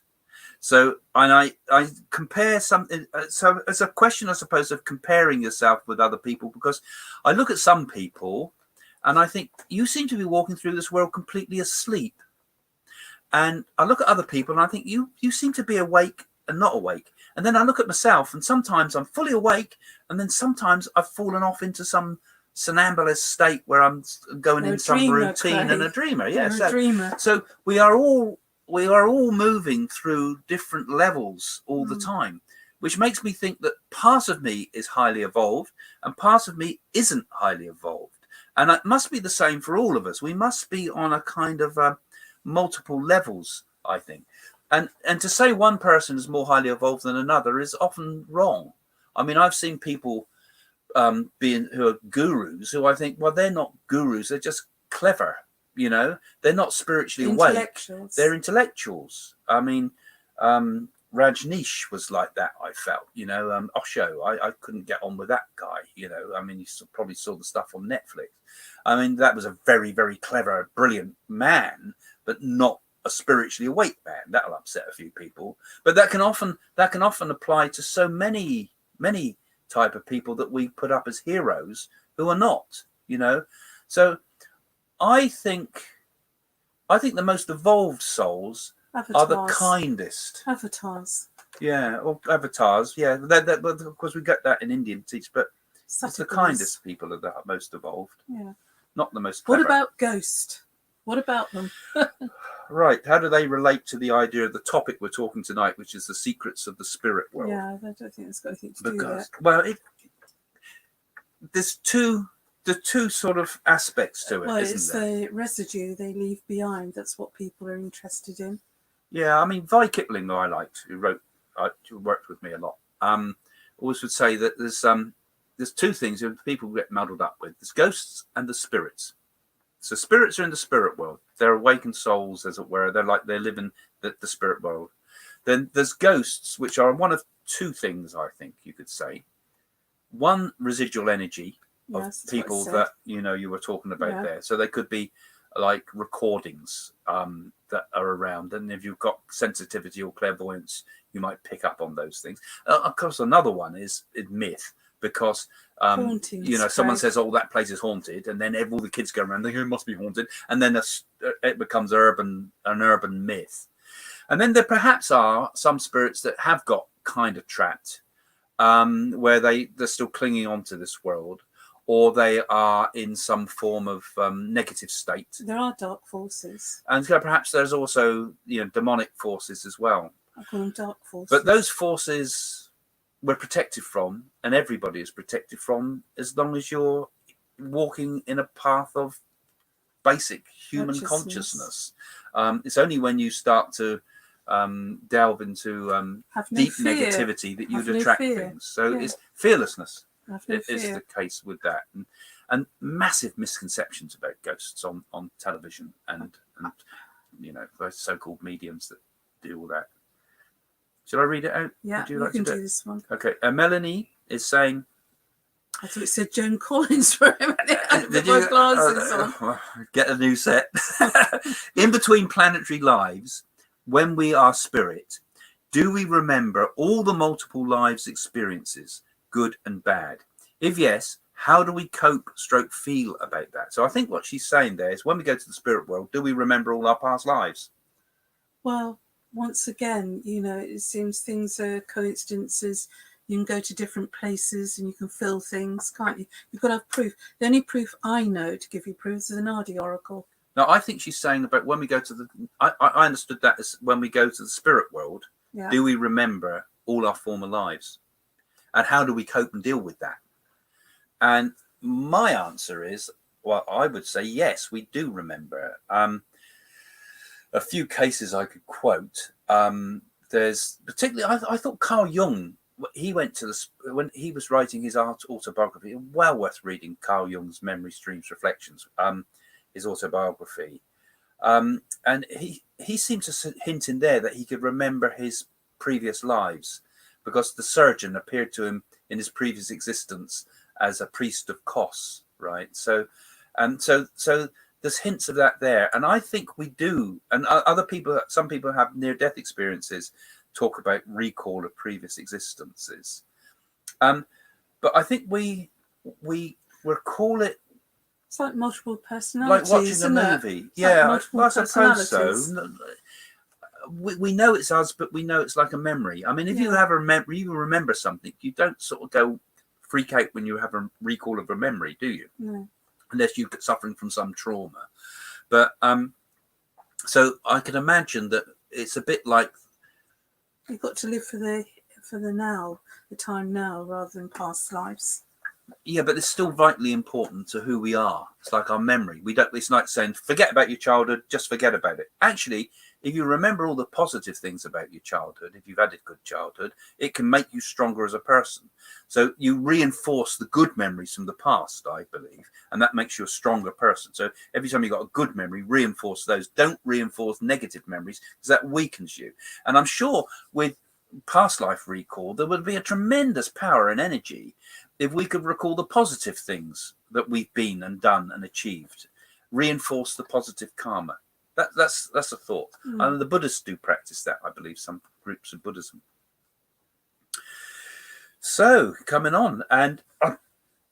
So, and I compare something. So it's a question, I suppose, of comparing yourself with other people, because I look at some people and I think you seem to be walking through this world completely asleep. And I look at other people and I think you seem to be awake and not awake. And then I look at myself and sometimes I'm fully awake, and then sometimes I've fallen off into some somnambulist state where I'm going in some routine and a dreamer. Yes, a dreamer. So we are all moving through different levels all the time, which makes me think that part of me is highly evolved and part of me isn't highly evolved. And it must be the same for all of us. We must be on a kind of multiple levels, I think. And to say one person is more highly evolved than another is often wrong. I mean, I've seen people who are gurus who I think, well, they're not gurus. They're just clever. They're not spiritually awake. They're intellectuals. I mean, Rajneesh was like that, I felt. Osho, I couldn't get on with that guy. I mean, you probably saw the stuff on Netflix. I mean, that was a very, very clever, brilliant man, but not a spiritually awake man. That'll upset a few people. But that can often apply to so many type of people that we put up as heroes who are not. So I think the most evolved souls Avatars. are the kindest. Avatars. Yeah, or avatars. Yeah, of course we get that in Indian teach, but it's the kindest people are the most evolved. Yeah. Not the most clever. What about ghost? What about them? Right. How do they relate to the idea of the topic we're talking tonight, which is the secrets of the spirit world? Yeah, I don't think it's got anything to do with it. Well, there's the two sort of aspects to it, well, isn't it's there? the residue they leave behind. That's what people are interested in. Yeah, I mean, Vi Kipling, who I liked, who worked with me a lot, always would say that there's two things that people get muddled up with. There's ghosts and the spirits. So spirits are in the spirit world. They're awakened souls, as it were. They live in the spirit world. Then there's ghosts, which are one of two things, I think you could say. One, residual energy of people that you were talking about there. So they could be like recordings that are around, and if you've got sensitivity or clairvoyance, you might pick up on those things. Of course, another one is myth, because someone says, "Oh, that place is haunted," and then all the kids go around thinking it must be haunted, and then it becomes an urban myth. And then there perhaps are some spirits that have got kind of trapped, where they're still clinging on to this world, or they are in some form of negative state. There are dark forces, and so perhaps there's also demonic forces as well. I call them dark forces. But those forces we're protected from, and everybody is protected from, as long as you're walking in a path of basic human consciousness. It's only when you start to delve into deep negativity that you'd attract things. So it's fearlessness is the case with that, and massive misconceptions about ghosts on television and those so-called mediums that do all that. Shall I read it out? Yeah, you can do this one. Okay. Melanie is saying... I thought it said Joan Collins for a minute. With my glasses on. Get a new set. In between planetary lives, when we are spirit, do we remember all the multiple lives experiences, good and bad? If yes, how do we cope / feel about that? So I think what she's saying there is, when we go to the spirit world, do we remember all our past lives? Well, once again, it seems things are coincidences. You can go to different places and you can feel things, can't you? You've got to have proof. The only proof I know to give you proof is the Nadi Oracle. Now, I think she's saying about when we go to I understood that as when we go to the spirit world, do we remember all our former lives? And how do we cope and deal with that? And my answer is, well, I would say yes, we do remember. A few cases I could quote. There's particularly, I thought Carl Jung, he went to when he was writing his autobiography, well worth reading Carl Jung's Memory Streams Reflections, his autobiography. And he seemed to hint in there that he could remember his previous lives, because the surgeon appeared to him in his previous existence as a priest of Kos, right? So there's hints of that there, and I think we do. And some people have near-death experiences, talk about recall of previous existences. But I think we recall it. It's like multiple personalities, like watching a movie. Yeah, I suppose so. We know it's us, but we know it's like a memory. I mean, if you have a memory, you remember something. You don't sort of go freak out when you have a recall of a memory, do you? No. Unless you're suffering from some trauma. But so I can imagine that it's a bit like, you've got to live for the now, the time now, rather than past lives. Yeah, but it's still vitally important to who we are. It's like our memory. It's like saying, forget about your childhood, just forget about it. Actually, if you remember all the positive things about your childhood, if you've had a good childhood, it can make you stronger as a person. So you reinforce the good memories from the past, I believe, and that makes you a stronger person. So every time you've got a good memory, reinforce those. Don't reinforce negative memories, because that weakens you. And I'm sure with past life recall, there would be a tremendous power and energy if we could recall the positive things that we've been and done and achieved, reinforce the positive karma. That's a thought. And the Buddhists do practice that, I believe, some groups of Buddhism. So coming on, and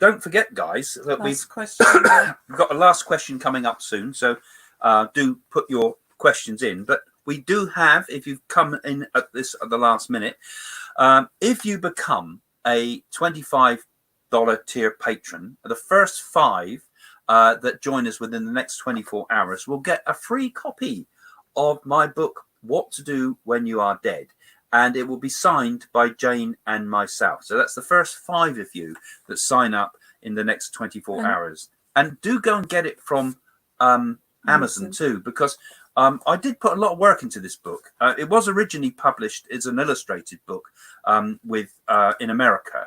don't forget, guys, that Last question. we've got a last question coming up soon. So do put your questions in. But we do have, if you've come in at the last minute, if you become a $25 tier patron, the first 5 that join us within the next 24 hours will get a free copy of my book, What to Do When You Are Dead. And it will be signed by Jane and myself. So that's the first 5 of you that sign up in the next 24 hours. And do go and get it from Amazon too, because I did put a lot of work into this book. It was originally published as an illustrated book with in America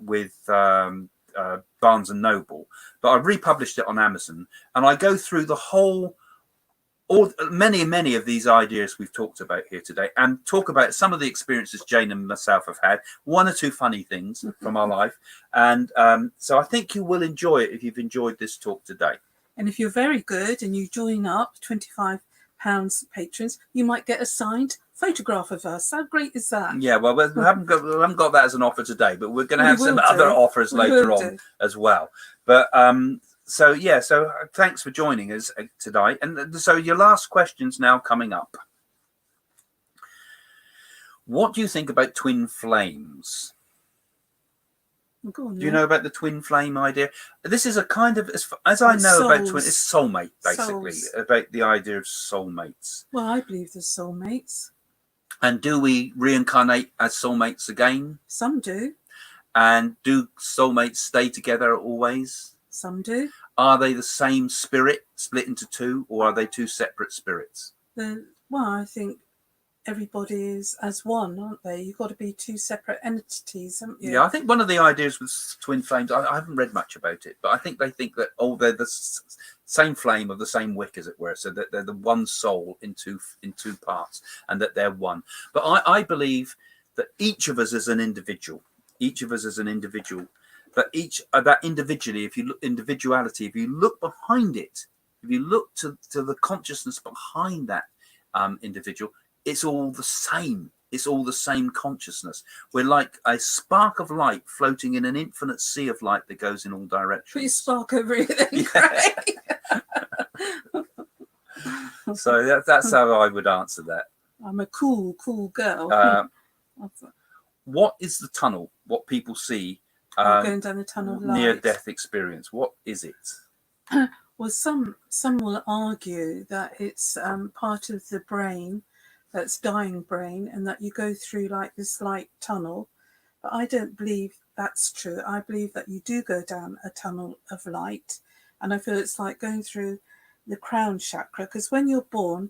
with Barnes and Noble, but I republished it on Amazon, and I go through the whole. Many of these ideas we've talked about here today, and talk about some of the experiences Jane and myself have had, 1 or 2 funny things from our life. And so I think you will enjoy it if you've enjoyed this talk today. And if you're very good and you join up, £25 patrons, you might get a signed photograph of us. How great is that? Yeah, well, we haven't got that as an offer today, but we're going to have some other offers later on as well. But so yeah, so thanks for joining us today. And so your last question's now coming up. What do you think about twin flames? Go on, do you know about the twin flame idea? This is a kind of, as I know souls. about twin, it's soulmate, basically, about the idea of soulmates. Well, I believe there's soulmates. And do we reincarnate as soulmates again? Some do. And do soulmates stay together always? Some do. Are they the same spirit split into 2, or are they 2 separate spirits? Well, I think everybody is as one, aren't they? You've got to be 2 separate entities, haven't you? Yeah, I think one of the ideas with twin flames, I haven't read much about it, but I think they think that, they're the same flame of the same wick, as it were, so that they're the one soul in two parts, and that they're one. But I believe that each of us is an individual. Each of us is an individual. But that individually, if you look individuality, if you look behind it, if you look to the consciousness behind that individual, it's all the same. It's all the same consciousness. We're like a spark of light floating in an infinite sea of light that goes in all directions. Put your spark over it then, Craig. So that's how I would answer that. I'm a cool girl. What is the tunnel? What people see? Going down the tunnel of light. Near-death experience. What is it? Well, some will argue that it's part of the brain, that's dying brain, and that you go through like this light tunnel. But I don't believe that's true. I believe that you do go down a tunnel of light, and I feel it's like going through the crown chakra, because when you're born,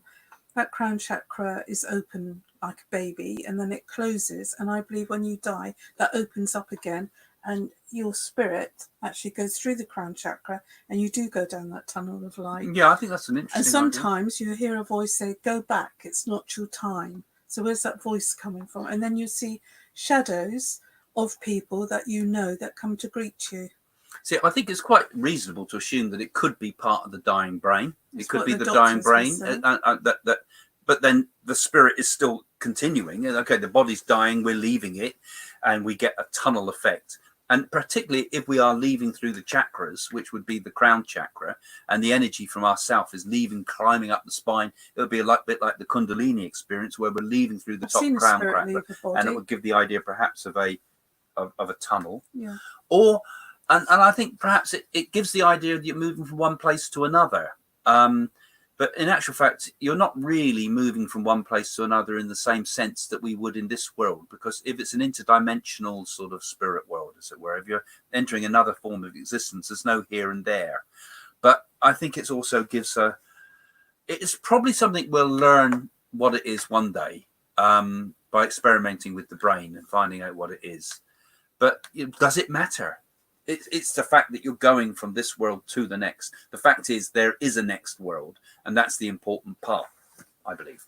that crown chakra is open like a baby, and then it closes. And I believe when you die, that opens up again, and your spirit actually goes through the crown chakra, and you do go down that tunnel of light. Yeah, I think that's an interesting And sometimes you hear a voice say, go back, it's not your time. So where's that voice coming from? And then you see shadows of people that you know that come to greet you. See, I think it's quite reasonable to assume that it could be part of the dying brain. That's it could be the doctors dying brain. But then the spirit is still continuing. Okay, the body's dying, we're leaving it, and we get a tunnel effect. And particularly if we are leaving through the chakras, which would be the crown chakra, and the energy from ourself is leaving, climbing up the spine, it would be a bit like the Kundalini experience, where we're leaving through the top crown chakra, and it would give the idea perhaps of a tunnel. Yeah. Or, and I think perhaps it gives the idea that you're moving from one place to another. But in actual fact, you're not really moving from one place to another in the same sense that we would in this world, because if it's an interdimensional sort of spirit world, as it were, if you're entering another form of existence, there's no here and there. But I think it also it's probably something we'll learn what it is one day by experimenting with the brain and finding out what it is. But does it matter? It's the fact that you're going from this world to the next. The fact is there is a next world, and that's the important part, I believe.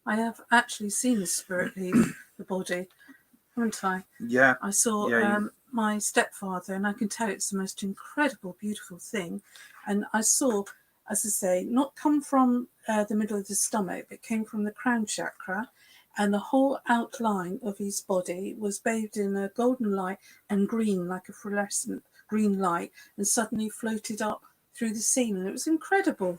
I have actually seen the spirit leave the body, haven't I? Yeah. I saw my stepfather, and I can tell it's the most incredible, beautiful thing. And I saw, as I say, not come from the middle of the stomach, but came from the crown chakra. and the whole outline of his body was bathed in a golden light and green, like a fluorescent green light, and suddenly floated up through the scene, and it was incredible.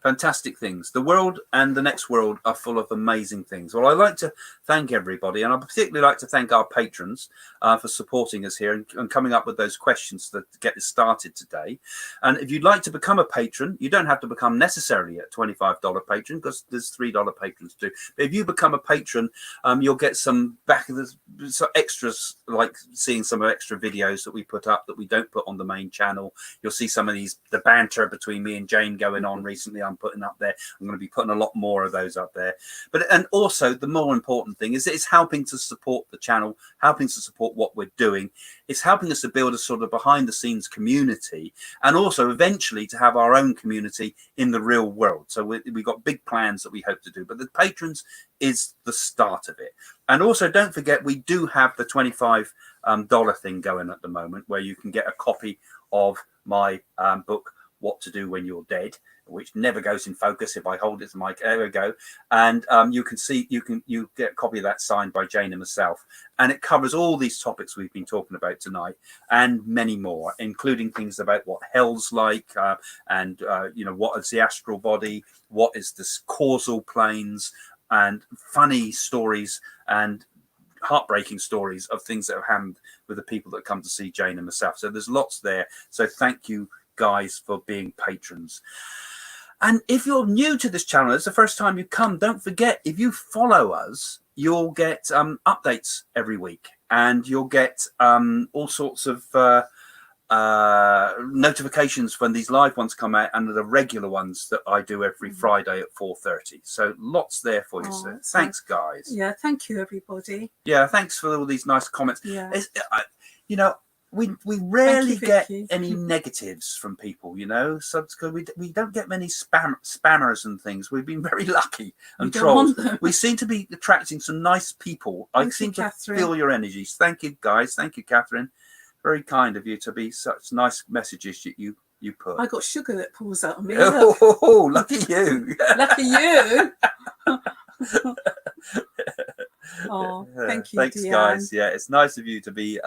Fantastic things. The world and the next world are full of amazing things. Well, I'd like to thank everybody, and I'd particularly like to thank our patrons for supporting us here and coming up with those questions to get this started today. And if you'd like to become a patron, you don't have to become necessarily a $25 patron, because there's $3 patrons too. But if you become a patron, you'll get some back of the extras, like seeing some extra videos that we put up that we don't put on the main channel. You'll see some of the banter between me and Jane going on recently. I'm putting up there. I'm going to be putting a lot more of those up there. And also the more important thing is it's helping to support the channel, helping to support what we're doing. It's helping us to build a sort of behind the scenes community, and also eventually to have our own community in the real world. So we've got big plans that we hope to do, but the patrons is the start of it. And also don't forget, we do have the $25 thing going at the moment, where you can get a copy of my book, What to Do When You're Dead, which never goes in focus if I hold it to my, there we go. And you get a copy of that signed by Jane and myself, and it covers all these topics we've been talking about tonight and many more, including things about what hell's like, and what is the astral body, what is this causal planes, and funny stories and heartbreaking stories of things that have happened with the people that come to see Jane and myself. So there's lots there. So thank you guys for being patrons. And if you're new to this channel, it's the first time you come, don't forget, if you follow us, you'll get updates every week, and you'll get all sorts of notifications when these live ones come out, and the regular ones that I do every Friday at 4:30. So lots there for you. So thanks, guys. Yeah, thank you, everybody. Yeah, thanks for all these nice comments. Yeah. We rarely get any negatives from people, so we don't get many spammers and things. We've been very lucky, and trolls. We seem to be attracting some nice people. I seem to feel your energies. Thank you, guys. Thank you, Catherine. Very kind of you to be such nice messages that you put. I got sugar that pours out of me. Oh, lucky you. Lucky you. Oh, thank you. Thanks, Deanne. guys. Yeah, it's nice of you to be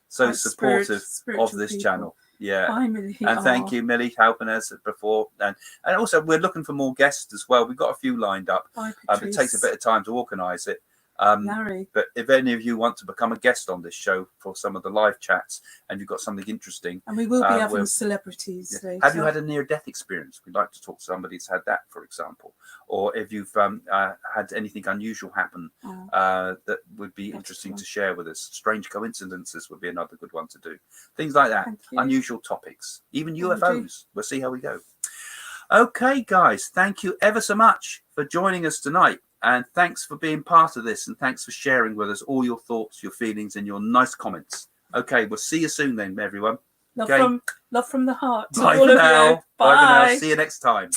so supportive of this people. Channel. Yeah. Hi, Millie. And thank you, Millie, helping us before. And also, we're looking for more guests as well. We've got a few lined up. It takes a bit of time to organise it. But if any of you want to become a guest on this show for some of the live chats, and you've got something interesting, and we will be having celebrities later. Have you had a near-death experience? We'd like to talk to somebody who's had that, for example, or if you've had anything unusual happen that would be interesting to share with us. Strange coincidences would be another good one to do. Things like that, unusual topics, even UFOs. We'll see how we go. Okay, guys, thank you ever so much for joining us tonight. And thanks for being part of this, and thanks for sharing with us all your thoughts, your feelings, and your nice comments. Okay, we'll see you soon then, everyone. Love from the heart. Bye for now. Bye. Bye for now. See you next time.